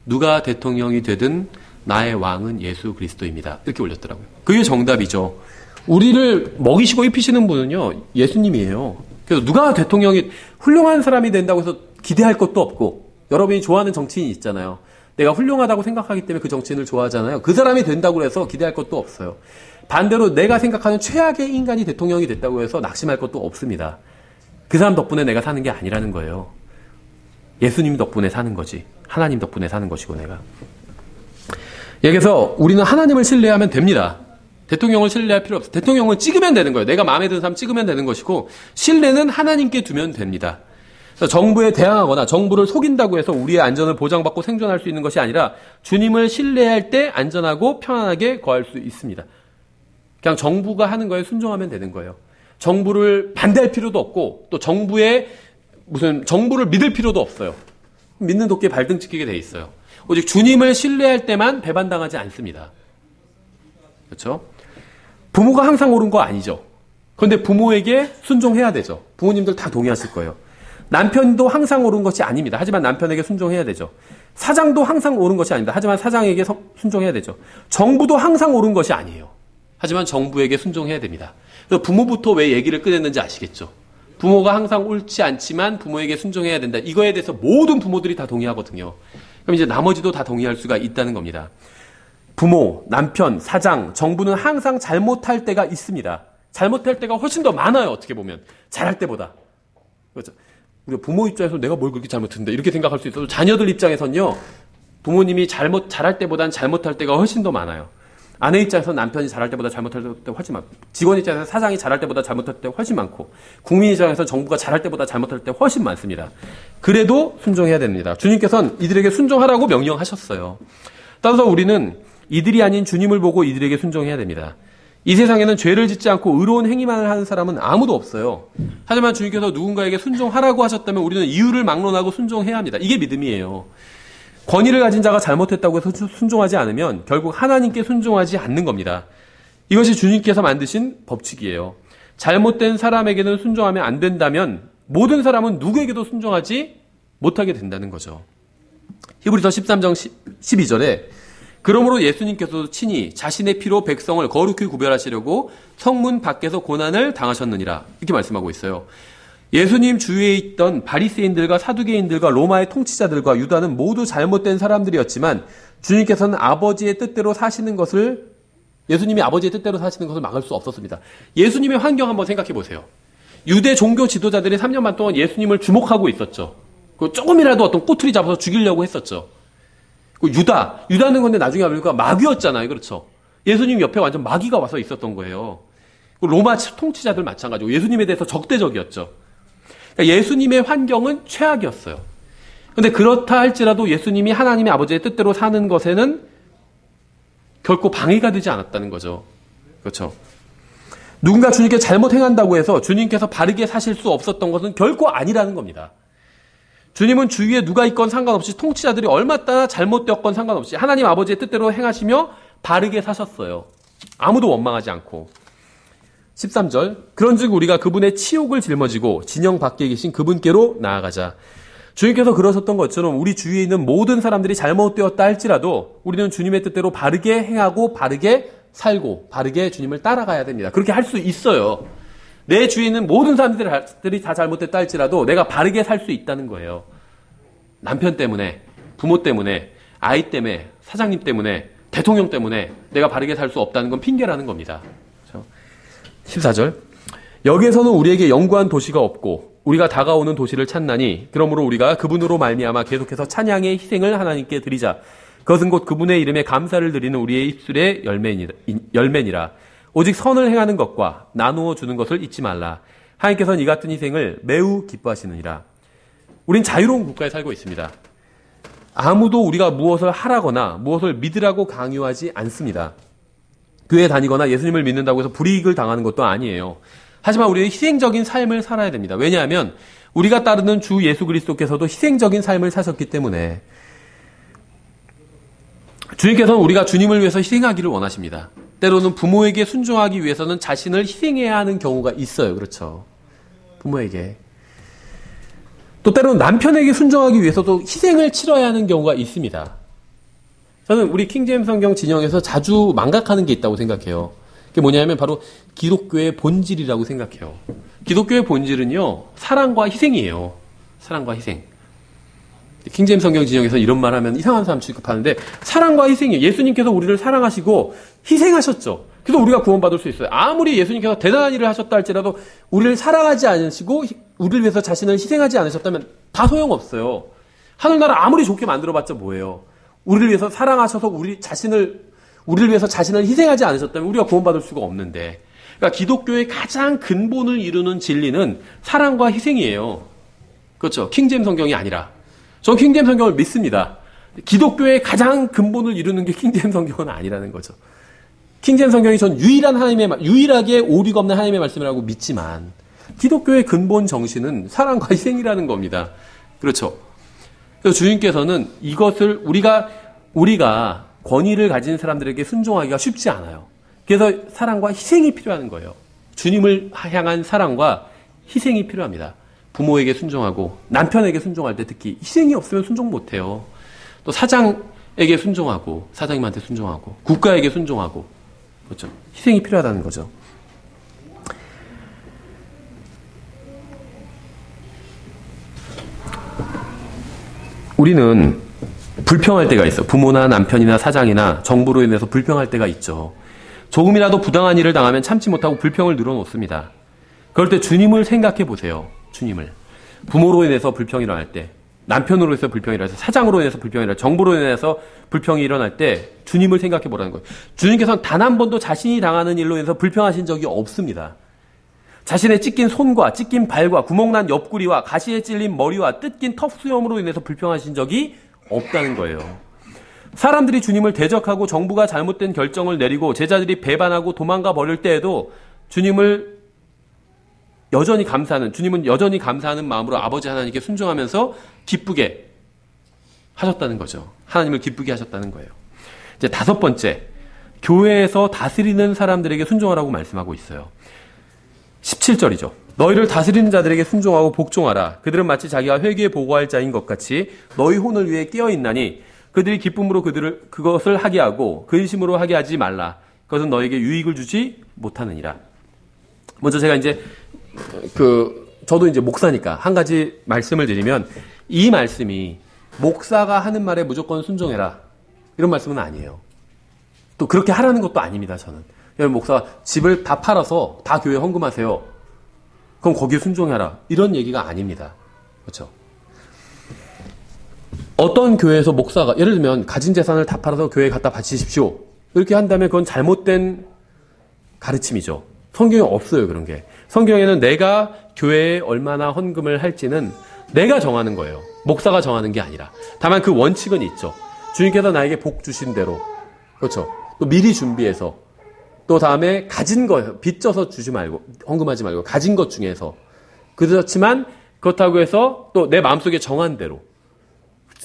누가 대통령이 되든 나의 왕은 예수 그리스도입니다. 이렇게 올렸더라고요. 그게 정답이죠. 우리를 먹이시고 입히시는 분은요, 예수님이에요. 그래서 누가 대통령이 훌륭한 사람이 된다고 해서 기대할 것도 없고, 여러분이 좋아하는 정치인이 있잖아요. 내가 훌륭하다고 생각하기 때문에 그 정치인을 좋아하잖아요. 그 사람이 된다고 해서 기대할 것도 없어요. 반대로 내가 생각하는 최악의 인간이 대통령이 됐다고 해서 낙심할 것도 없습니다. 그 사람 덕분에 내가 사는 게 아니라는 거예요. 예수님 덕분에 사는 거지. 하나님 덕분에 사는 것이고 내가. 여기서 우리는 하나님을 신뢰하면 됩니다. 대통령을 신뢰할 필요 없어요. 대통령은 찍으면 되는 거예요. 내가 마음에 드는 사람 찍으면 되는 것이고, 신뢰는 하나님께 두면 됩니다. 그래서 정부에 대항하거나 정부를 속인다고 해서 우리의 안전을 보장받고 생존할 수 있는 것이 아니라 주님을 신뢰할 때 안전하고 편안하게 거할 수 있습니다. 그냥 정부가 하는 거에 순종하면 되는 거예요. 정부를 반대할 필요도 없고, 또 정부를 믿을 필요도 없어요. 믿는 도끼에 발등 찍히게 돼 있어요. 오직 주님을 신뢰할 때만 배반당하지 않습니다. 그렇죠? 부모가 항상 옳은 거 아니죠. 그런데 부모에게 순종해야 되죠. 부모님들 다 동의하실 거예요. 남편도 항상 옳은 것이 아닙니다. 하지만 남편에게 순종해야 되죠. 사장도 항상 옳은 것이 아닙니다. 하지만 사장에게 순종해야 되죠. 정부도 항상 옳은 것이 아니에요. 하지만 정부에게 순종해야 됩니다. 그래서 부모부터 왜 얘기를 꺼냈는지 아시겠죠? 부모가 항상 옳지 않지만 부모에게 순종해야 된다. 이거에 대해서 모든 부모들이 다 동의하거든요. 그럼 이제 나머지도 다 동의할 수가 있다는 겁니다. 부모, 남편, 사장, 정부는 항상 잘못할 때가 있습니다. 잘못할 때가 훨씬 더 많아요. 어떻게 보면. 잘할 때보다. 그렇죠. 우리 부모 입장에서 내가 뭘 그렇게 잘못했는데 이렇게 생각할 수 있어도 자녀들 입장에선요. 부모님이 잘할 때보단 잘못할 때가 훨씬 더 많아요. 아내 입장에서 남편이 잘할 때보다 잘못할 때 훨씬 많고, 직원 입장에서 사장이 잘할 때보다 잘못할 때 훨씬 많고, 국민 입장에서 정부가 잘할 때보다 잘못할 때 훨씬 많습니다. 그래도 순종해야 됩니다. 주님께서는 이들에게 순종하라고 명령하셨어요. 따라서 우리는 이들이 아닌 주님을 보고 이들에게 순종해야 됩니다. 이 세상에는 죄를 짓지 않고 의로운 행위만을 하는 사람은 아무도 없어요. 하지만 주님께서 누군가에게 순종하라고 하셨다면 우리는 이유를 막론하고 순종해야 합니다. 이게 믿음이에요. 권위를 가진 자가 잘못했다고 해서 순종하지 않으면 결국 하나님께 순종하지 않는 겁니다. 이것이 주님께서 만드신 법칙이에요. 잘못된 사람에게는 순종하면 안 된다면 모든 사람은 누구에게도 순종하지 못하게 된다는 거죠. 히브리서 13장 12절에 그러므로 예수님께서도 친히 자신의 피로 백성을 거룩히 구별하시려고 성문 밖에서 고난을 당하셨느니라 이렇게 말씀하고 있어요. 예수님 주위에 있던 바리새인들과 사두개인들과 로마의 통치자들과 유다는 모두 잘못된 사람들이었지만 주님께서는 아버지의 뜻대로 사시는 것을 예수님이 아버지의 뜻대로 사시는 것을 막을 수 없었습니다. 예수님의 환경 한번 생각해 보세요. 유대 종교 지도자들이 3년 반 동안 예수님을 주목하고 있었죠. 조금이라도 어떤 꼬투리 잡아서 죽이려고 했었죠. 유다는 근데 나중에 알고 마귀였잖아요. 그렇죠. 예수님 옆에 완전 마귀가 와서 있었던 거예요. 로마 통치자들 마찬가지고 예수님에 대해서 적대적이었죠. 그러니까 예수님의 환경은 최악이었어요. 그런데 그렇다 할지라도 예수님이 하나님의 아버지의 뜻대로 사는 것에는 결코 방해가 되지 않았다는 거죠. 그렇죠. 누군가 주님께 잘못 행한다고 해서 주님께서 바르게 사실 수 없었던 것은 결코 아니라는 겁니다. 주님은 주위에 누가 있건 상관없이 통치자들이 얼마나 잘못되었건 상관없이 하나님 아버지의 뜻대로 행하시며 바르게 사셨어요. 아무도 원망하지 않고. 13절 그런즉 우리가 그분의 치욕을 짊어지고 진영 밖에 계신 그분께로 나아가자. 주님께서 그러셨던 것처럼 우리 주위에 있는 모든 사람들이 잘못되었다 할지라도 우리는 주님의 뜻대로 바르게 행하고 바르게 살고 바르게 주님을 따라가야 됩니다. 그렇게 할 수 있어요. 내 주위에 있는 모든 사람들이 다 잘못됐다 할지라도 내가 바르게 살 수 있다는 거예요. 남편 때문에, 부모 때문에, 아이 때문에, 사장님 때문에, 대통령 때문에 내가 바르게 살 수 없다는 건 핑계라는 겁니다. 14절 여기에서는 우리에게 영구한 도시가 없고 우리가 다가오는 도시를 찾나니 그러므로 우리가 그분으로 말미암아 계속해서 찬양의 희생을 하나님께 드리자. 그것은 곧 그분의 이름에 감사를 드리는 우리의 입술의 열매니라. 오직 선을 행하는 것과 나누어 주는 것을 잊지 말라. 하나님께서는 이 같은 희생을 매우 기뻐하시느니라. 우린 자유로운 국가에 살고 있습니다. 아무도 우리가 무엇을 하라거나 무엇을 믿으라고 강요하지 않습니다. 교회 다니거나 예수님을 믿는다고 해서 불이익을 당하는 것도 아니에요. 하지만 우리는 희생적인 삶을 살아야 됩니다. 왜냐하면 우리가 따르는 주 예수 그리스도께서도 희생적인 삶을 사셨기 때문에 주님께서는 우리가 주님을 위해서 희생하기를 원하십니다. 때로는 부모에게 순종하기 위해서는 자신을 희생해야 하는 경우가 있어요. 그렇죠. 부모에게. 또 때로는 남편에게 순종하기 위해서도 희생을 치러야 하는 경우가 있습니다. 저는 우리 킹제임스 성경 진영에서 자주 망각하는 게 있다고 생각해요. 그게 뭐냐면 바로 기독교의 본질이라고 생각해요. 기독교의 본질은요, 사랑과 희생이에요. 사랑과 희생. 킹제임스 성경 진영에서 이런 말 하면 이상한 사람 취급하는데 사랑과 희생이에요. 예수님께서 우리를 사랑하시고 희생하셨죠. 그래서 우리가 구원받을 수 있어요. 아무리 예수님께서 대단한 일을 하셨다 할지라도 우리를 사랑하지 않으시고 우리를 위해서 자신을 희생하지 않으셨다면 다 소용없어요. 하늘나라 아무리 좋게 만들어봤자 뭐예요. 우리를 위해서 사랑하셔서 우리를 위해서 자신을 희생하지 않으셨다면 우리가 구원받을 수가 없는데. 그러니까 기독교의 가장 근본을 이루는 진리는 사랑과 희생이에요. 그렇죠. 킹제임스 성경이 아니라. 전 킹제임스 성경을 믿습니다. 기독교의 가장 근본을 이루는 게 킹제임스 성경은 아니라는 거죠. 킹제임스 성경이 전 유일하게 오류가 없는 하나님의 말씀이라고 믿지만 기독교의 근본 정신은 사랑과 희생이라는 겁니다. 그렇죠. 그래서 주님께서는 이것을 우리가 권위를 가진 사람들에게 순종하기가 쉽지 않아요. 그래서 사랑과 희생이 필요한 거예요. 주님을 향한 사랑과 희생이 필요합니다. 부모에게 순종하고 남편에게 순종할 때 특히 희생이 없으면 순종 못해요. 또 사장에게 순종하고 사장님한테 순종하고 국가에게 순종하고 그렇죠. 희생이 필요하다는 거죠. 우리는 불평할 때가 있어. 부모나 남편이나 사장이나 정부로 인해서 불평할 때가 있죠. 조금이라도 부당한 일을 당하면 참지 못하고 불평을 늘어놓습니다. 그럴 때 주님을 생각해 보세요. 주님을. 부모로 인해서 불평이 일어날 때, 남편으로 인해서 불평이 일어날 때, 사장으로 인해서 불평이 일어날 때, 정부로 인해서 불평이 일어날 때 주님을 생각해 보라는 거예요. 주님께서는 단 한 번도 자신이 당하는 일로 인해서 불평하신 적이 없습니다. 자신의 찢긴 손과 찢긴 발과 구멍난 옆구리와 가시에 찔린 머리와 뜯긴 턱 수염으로 인해서 불평하신 적이 없다는 거예요. 사람들이 주님을 대적하고 정부가 잘못된 결정을 내리고 제자들이 배반하고 도망가 버릴 때에도 주님은 여전히 감사하는 마음으로 아버지 하나님께 순종하면서 기쁘게 하셨다는 거죠. 하나님을 기쁘게 하셨다는 거예요. 이제 다섯 번째, 교회에서 다스리는 사람들에게 순종하라고 말씀하고 있어요. 17절이죠. 너희를 다스리는 자들에게 순종하고 복종하라. 그들은 마치 자기가 회개에 보고할 자인 것 같이 너희 혼을 위해 깨어있나니 그들이 기쁨으로 그것을 하게 하고 근심으로 하게 하지 말라. 그것은 너에게 유익을 주지 못하느니라. 먼저 제가 저도 목사니까 한 가지 말씀을 드리면, 이 말씀이 목사가 하는 말에 무조건 순종해라, 이런 말씀은 아니에요. 또 그렇게 하라는 것도 아닙니다, 저는. 목사가 집을 다 팔아서 다 교회에 헌금하세요. 그럼 거기에 순종해라, 이런 얘기가 아닙니다. 그렇죠? 어떤 교회에서 목사가 예를 들면 가진 재산을 다 팔아서 교회에 갖다 바치십시오, 이렇게 한다면 그건 잘못된 가르침이죠. 성경에 없어요, 그런 게. 성경에는 내가 교회에 얼마나 헌금을 할지는 내가 정하는 거예요. 목사가 정하는 게 아니라. 다만 그 원칙은 있죠. 주님께서 나에게 복 주신 대로, 그렇죠, 또 미리 준비해서, 또 다음에 가진 거 빚져서 주지 말고, 헌금하지 말고 가진 것 중에서. 그렇지만 그렇다고 해서 또 내 마음속에 정한 대로,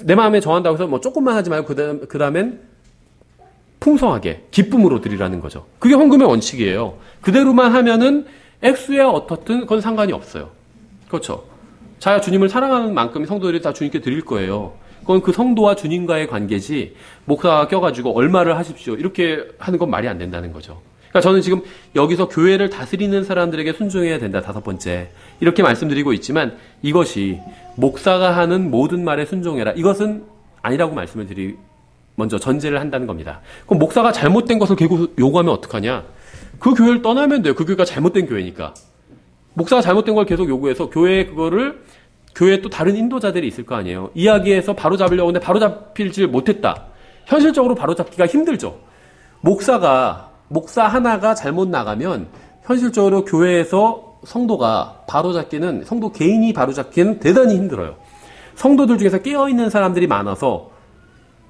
내 마음에 정한다고 해서 조금만 하지 말고 그 다음엔 풍성하게 기쁨으로 드리라는 거죠. 그게 헌금의 원칙이에요. 그대로만 하면은 액수야 어떻든 그건 상관이 없어요. 그렇죠. 자기가 주님을 사랑하는 만큼 성도들이 다 주님께 드릴 거예요. 그건 그 성도와 주님과의 관계지, 목사가 껴가지고 얼마를 하십시오, 이렇게 하는 건 말이 안 된다는 거죠. 그러니까 저는 지금 여기서 교회를 다스리는 사람들에게 순종해야 된다, 다섯 번째, 이렇게 말씀드리고 있지만, 이것이 목사가 하는 모든 말에 순종해라, 이것은 아니라고 말씀을 먼저 전제를 한다는 겁니다. 그럼 목사가 잘못된 것을 계속 요구하면 어떡하냐? 그 교회를 떠나면 돼요. 그 교회가 잘못된 교회니까. 목사가 잘못된 걸 계속 요구해서 교회에 또 다른 인도자들이 있을 거 아니에요. 이야기해서 바로 잡으려고 하는데 바로 잡히질 못했다. 현실적으로 바로 잡기가 힘들죠. 목사 하나가 잘못 나가면 현실적으로 교회에서 성도 개인이 바로 잡기는 대단히 힘들어요. 성도들 중에서 깨어있는 사람들이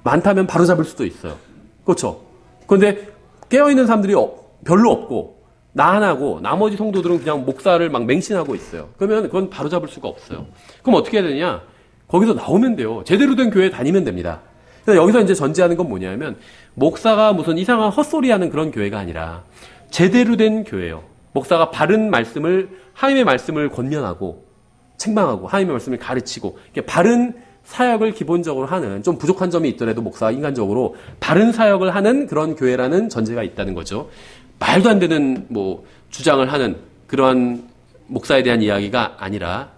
많다면 바로 잡을 수도 있어요. 그렇죠? 그런데 깨어있는 사람들이 별로 없고 나 하나고 나머지 성도들은 그냥 목사를 막 맹신하고 있어요. 그러면 그건 바로 잡을 수가 없어요. 그럼 어떻게 해야 되냐? 거기서 나오면 돼요. 제대로 된 교회에 다니면 됩니다. 그래서 여기서 이제 전제하는 건 뭐냐면, 목사가 무슨 이상한 헛소리하는 그런 교회가 아니라 제대로 된 교회예요. 목사가 바른 말씀을, 하나님의 말씀을 권면하고 책망하고 하나님의 말씀을 가르치고, 바른 사역을 기본적으로 하는, 좀 부족한 점이 있더라도 목사가 인간적으로 바른 사역을 하는 그런 교회라는 전제가 있다는 거죠. 말도 안 되는 주장을 하는 그러한 목사에 대한 이야기가 아니라,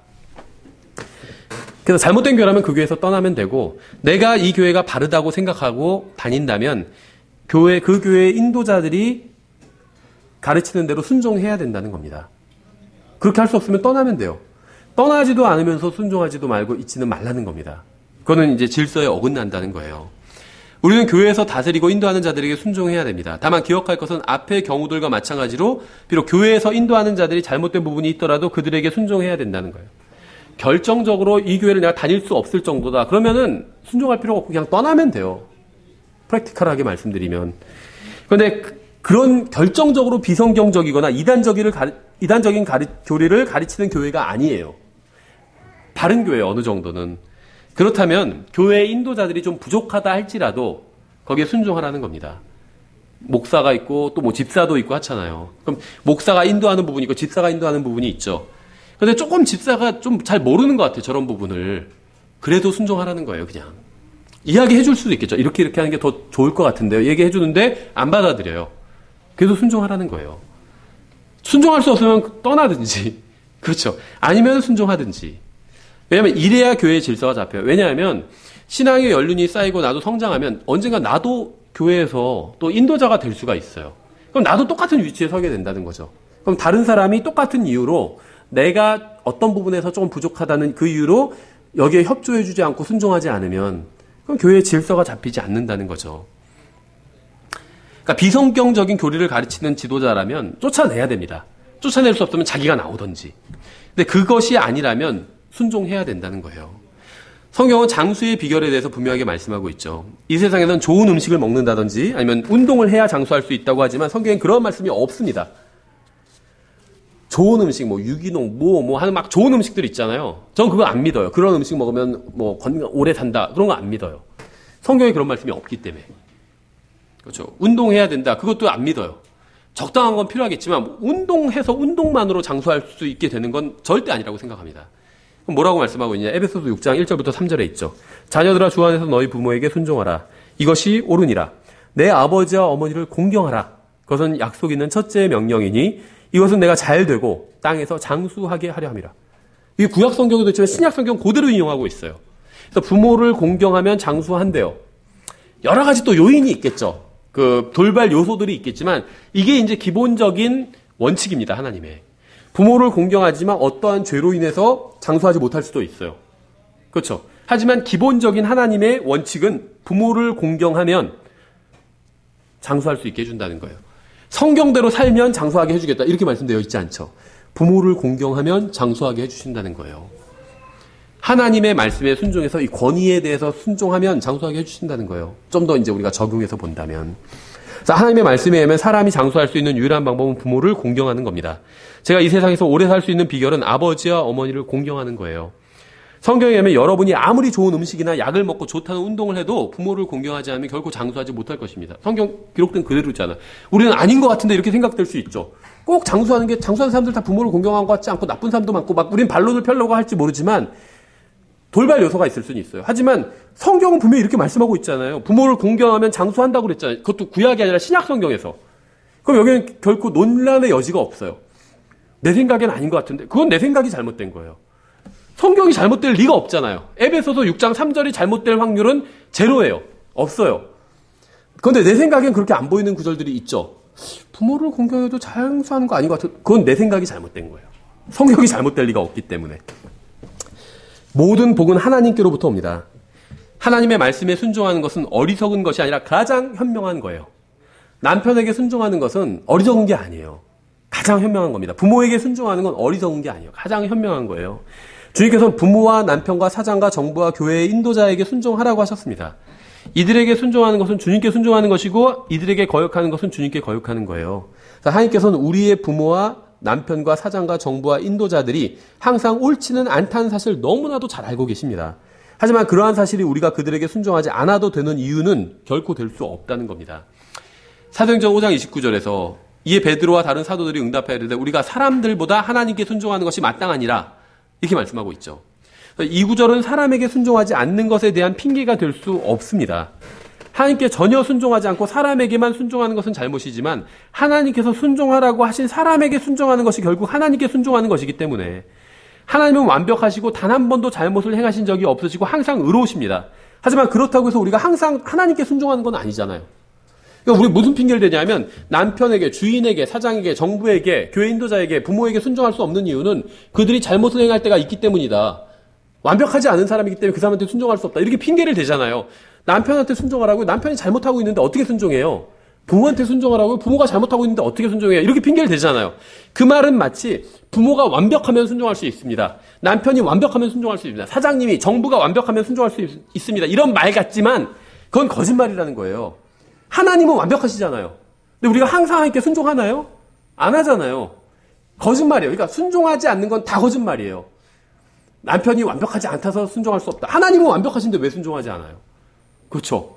그래서 잘못된 교회라면 그 교회에서 떠나면 되고, 내가 이 교회가 바르다고 생각하고 다닌다면 그 교회의 인도자들이 가르치는 대로 순종해야 된다는 겁니다. 그렇게 할 수 없으면 떠나면 돼요. 떠나지도 않으면서 순종하지도 말고 있지는 말라는 겁니다. 그거는 이제 질서에 어긋난다는 거예요. 우리는 교회에서 다스리고 인도하는 자들에게 순종해야 됩니다. 다만 기억할 것은 앞의 경우들과 마찬가지로 비록 교회에서 인도하는 자들이 잘못된 부분이 있더라도 그들에게 순종해야 된다는 거예요. 결정적으로 이 교회를 내가 다닐 수 없을 정도다, 그러면은 순종할 필요가 없고 그냥 떠나면 돼요. 프랙티컬하게 말씀드리면. 그런데 그런 결정적으로 비성경적이거나 이단적인 교리를 가르치는 교회가 아니에요. 바른 교회 어느 정도는. 그렇다면 교회의 인도자들이 좀 부족하다 할지라도 거기에 순종하라는 겁니다. 목사가 있고 또 집사도 있고 하잖아요. 그럼 목사가 인도하는 부분이 있고 집사가 인도하는 부분이 있죠. 근데 조금 집사가 좀 잘 모르는 것 같아요, 저런 부분을. 그래도 순종하라는 거예요, 그냥. 이야기해 줄 수도 있겠죠. 이렇게 하는 게 더 좋을 것 같은데요. 얘기해 주는데 안 받아들여요. 그래도 순종하라는 거예요. 순종할 수 없으면 떠나든지, 그렇죠, 아니면 순종하든지. 왜냐하면 이래야 교회의 질서가 잡혀요. 왜냐하면 신앙의 연륜이 쌓이고 나도 성장하면 언젠가 나도 교회에서 또 인도자가 될 수가 있어요. 그럼 나도 똑같은 위치에 서게 된다는 거죠. 그럼 다른 사람이 똑같은 이유로 내가 어떤 부분에서 조금 부족하다는 그 이유로 여기에 협조해주지 않고 순종하지 않으면 그럼 교회의 질서가 잡히지 않는다는 거죠. 그러니까 비성경적인 교리를 가르치는 지도자라면 쫓아내야 됩니다. 쫓아낼 수 없으면 자기가 나오든지. 근데 그것이 아니라면 순종해야 된다는 거예요. 성경은 장수의 비결에 대해서 분명하게 말씀하고 있죠. 이 세상에서는 좋은 음식을 먹는다든지 아니면 운동을 해야 장수할 수 있다고 하지만 성경엔 그런 말씀이 없습니다. 좋은 음식, 유기농, 하는 막 좋은 음식들 있잖아요. 전 그거 안 믿어요. 그런 음식 먹으면 오래 산다. 그런 거 안 믿어요. 성경에 그런 말씀이 없기 때문에. 그렇죠. 운동해야 된다. 그것도 안 믿어요. 적당한 건 필요하겠지만 운동해서 운동만으로 장수할 수 있게 되는 건 절대 아니라고 생각합니다. 그럼 뭐라고 말씀하고 있냐? 에베소서 6장 1절부터 3절에 있죠. 자녀들아 주 안에서 너희 부모에게 순종하라. 이것이 옳으니라. 내 아버지와 어머니를 공경하라. 그것은 약속 있는 첫째 명령이니 이것은 내가 잘 되고 땅에서 장수하게 하려 함이라. 이게 구약 성경에도 있지만 신약 성경 그대로 인용하고 있어요. 그래서 부모를 공경하면 장수한대요. 여러 가지 또 요인이 있겠죠. 그 돌발 요소들이 있겠지만 이게 이제 기본적인 원칙입니다. 하나님의. 부모를 공경하지만 어떠한 죄로 인해서 장수하지 못할 수도 있어요. 그렇죠. 하지만 기본적인 하나님의 원칙은 부모를 공경하면 장수할 수 있게 해준다는 거예요. 성경대로 살면 장수하게 해주겠다. 이렇게 말씀되어 있지 않죠. 부모를 공경하면 장수하게 해주신다는 거예요. 하나님의 말씀에 순종해서 이 권위에 대해서 순종하면 장수하게 해주신다는 거예요. 좀 더 이제 우리가 적용해서 본다면. 자, 하나님의 말씀에 의하면 사람이 장수할 수 있는 유일한 방법은 부모를 공경하는 겁니다. 제가 이 세상에서 오래 살 수 있는 비결은 아버지와 어머니를 공경하는 거예요. 성경에 의하면 여러분이 아무리 좋은 음식이나 약을 먹고 좋다는 운동을 해도 부모를 공경하지 않으면 결코 장수하지 못할 것입니다. 성경 기록된 그대로잖아. 우리는 아닌 것 같은데 이렇게 생각될 수 있죠. 꼭 장수하는 사람들 다 부모를 공경한 것 같지 않고 나쁜 사람도 많고 막 우린 반론을 펴려고 할지 모르지만 돌발 요소가 있을 수는 있어요. 하지만 성경은 분명히 이렇게 말씀하고 있잖아요. 부모를 공경하면 장수한다고 그랬잖아요. 그것도 구약이 아니라 신약 성경에서. 그럼 여기는 결코 논란의 여지가 없어요. 내 생각엔 아닌 것 같은데 그건 내 생각이 잘못된 거예요. 성경이 잘못될 리가 없잖아요. 에베소서 6장 3절이 잘못될 확률은 제로예요. 없어요. 그런데 내 생각엔 그렇게 안 보이는 구절들이 있죠. 부모를 공경해도 장수하는 거 아닌 것 같아요. 그건 내 생각이 잘못된 거예요. 성경이 잘못될 리가 없기 때문에. 모든 복은 하나님께로부터 옵니다. 하나님의 말씀에 순종하는 것은 어리석은 것이 아니라 가장 현명한 거예요. 남편에게 순종하는 것은 어리석은 게 아니에요. 가장 현명한 겁니다. 부모에게 순종하는 건 어리석은 게 아니에요. 가장 현명한 거예요. 주님께서는 부모와 남편과 사장과 정부와 교회의 인도자에게 순종하라고 하셨습니다. 이들에게 순종하는 것은 주님께 순종하는 것이고 이들에게 거역하는 것은 주님께 거역하는 거예요. 하나님께서는 우리의 부모와 남편과 사장과 정부와 인도자들이 항상 옳지는 않다는 사실을 너무나도 잘 알고 계십니다. 하지만 그러한 사실이 우리가 그들에게 순종하지 않아도 되는 이유는 결코 될 수 없다는 겁니다. 사도행전 5장 29절에서 이에 베드로와 다른 사도들이 응답하여 이르되 우리가 사람들보다 하나님께 순종하는 것이 마땅하니라 이렇게 말씀하고 있죠. 이 구절은 사람에게 순종하지 않는 것에 대한 핑계가 될 수 없습니다. 하나님께 전혀 순종하지 않고 사람에게만 순종하는 것은 잘못이지만 하나님께서 순종하라고 하신 사람에게 순종하는 것이 결국 하나님께 순종하는 것이기 때문에 하나님은 완벽하시고 단 한 번도 잘못을 행하신 적이 없으시고 항상 의로우십니다. 하지만 그렇다고 해서 우리가 항상 하나님께 순종하는 건 아니잖아요. 그러니까 우리 무슨 핑계를 대냐면 남편에게, 주인에게, 사장에게, 정부에게, 교회 인도자에게, 부모에게 순종할 수 없는 이유는 그들이 잘못을 행할 때가 있기 때문이다. 완벽하지 않은 사람이기 때문에 그 사람한테 순종할 수 없다. 이렇게 핑계를 대잖아요. 남편한테 순종하라고 남편이 잘못하고 있는데 어떻게 순종해요? 부모한테 순종하라고 부모가 잘못하고 있는데 어떻게 순종해요? 이렇게 핑계를 대잖아요. 그 말은 마치 부모가 완벽하면 순종할 수 있습니다. 남편이 완벽하면 순종할 수 있습니다. 사장님이, 정부가 완벽하면 순종할 수 있습니다. 이런 말 같지만 그건 거짓말이라는 거예요. 하나님은 완벽하시잖아요. 근데 우리가 항상 하나님께 순종하나요? 안 하잖아요. 거짓말이에요. 그러니까 순종하지 않는 건 다 거짓말이에요. 남편이 완벽하지 않다서 순종할 수 없다. 하나님은 완벽하신데 왜 순종하지 않아요? 그렇죠.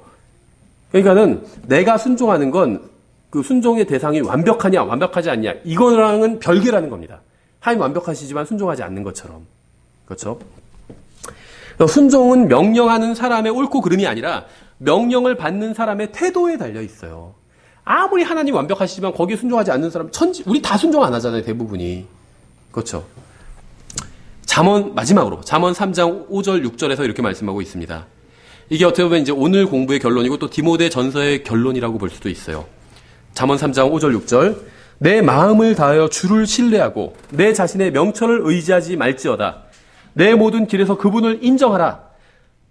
그러니까는 내가 순종하는 건 그 순종의 대상이 완벽하냐 완벽하지 않냐 이거랑은 별개라는 겁니다. 하나님 완벽하시지만 순종하지 않는 것처럼. 그렇죠. 순종은 명령하는 사람의 옳고 그름이 아니라 명령을 받는 사람의 태도에 달려 있어요. 아무리 하나님 완벽하시지만 거기에 순종하지 않는 사람 우리 다 순종 안 하잖아요. 대부분이. 그렇죠. 마지막으로 잠언 3장 5절 6절에서 이렇게 말씀하고 있습니다. 이게 어떻게 보면 이제 오늘 공부의 결론이고 또 디모데 전서의 결론이라고 볼 수도 있어요. 잠언 3장 5절 6절 내 마음을 다하여 주를 신뢰하고 내 자신의 명철을 의지하지 말지어다. 내 모든 길에서 그분을 인정하라.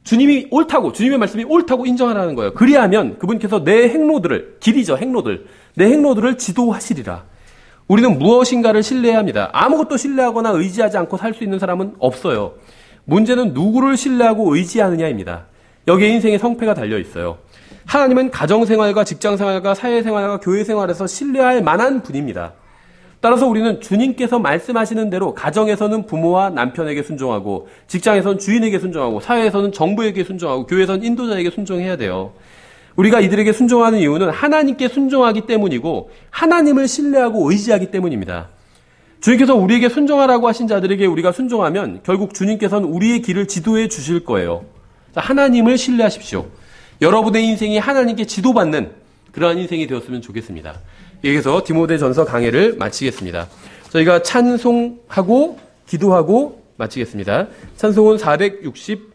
주님이 옳다고, 주님의 말씀이 옳다고 인정하라는 거예요. 그리하면 그분께서 내 행로들을, 길이죠, 행로들. 내 행로들을 지도하시리라. 우리는 무엇인가를 신뢰해야 합니다. 아무것도 신뢰하거나 의지하지 않고 살 수 있는 사람은 없어요. 문제는 누구를 신뢰하고 의지하느냐입니다. 여기에 인생의 성패가 달려 있어요. 하나님은 가정생활과 직장생활과 사회생활과 교회생활에서 신뢰할 만한 분입니다. 따라서 우리는 주님께서 말씀하시는 대로 가정에서는 부모와 남편에게 순종하고 직장에서는 주인에게 순종하고 사회에서는 정부에게 순종하고 교회에서는 인도자에게 순종해야 돼요. 우리가 이들에게 순종하는 이유는 하나님께 순종하기 때문이고 하나님을 신뢰하고 의지하기 때문입니다. 주님께서 우리에게 순종하라고 하신 자들에게 우리가 순종하면 결국 주님께서는 우리의 길을 지도해 주실 거예요. 하나님을 신뢰하십시오. 여러분의 인생이 하나님께 지도받는 그러한 인생이 되었으면 좋겠습니다. 여기서 디모데전서 강해를 마치겠습니다. 저희가 찬송하고 기도하고 마치겠습니다. 찬송은 460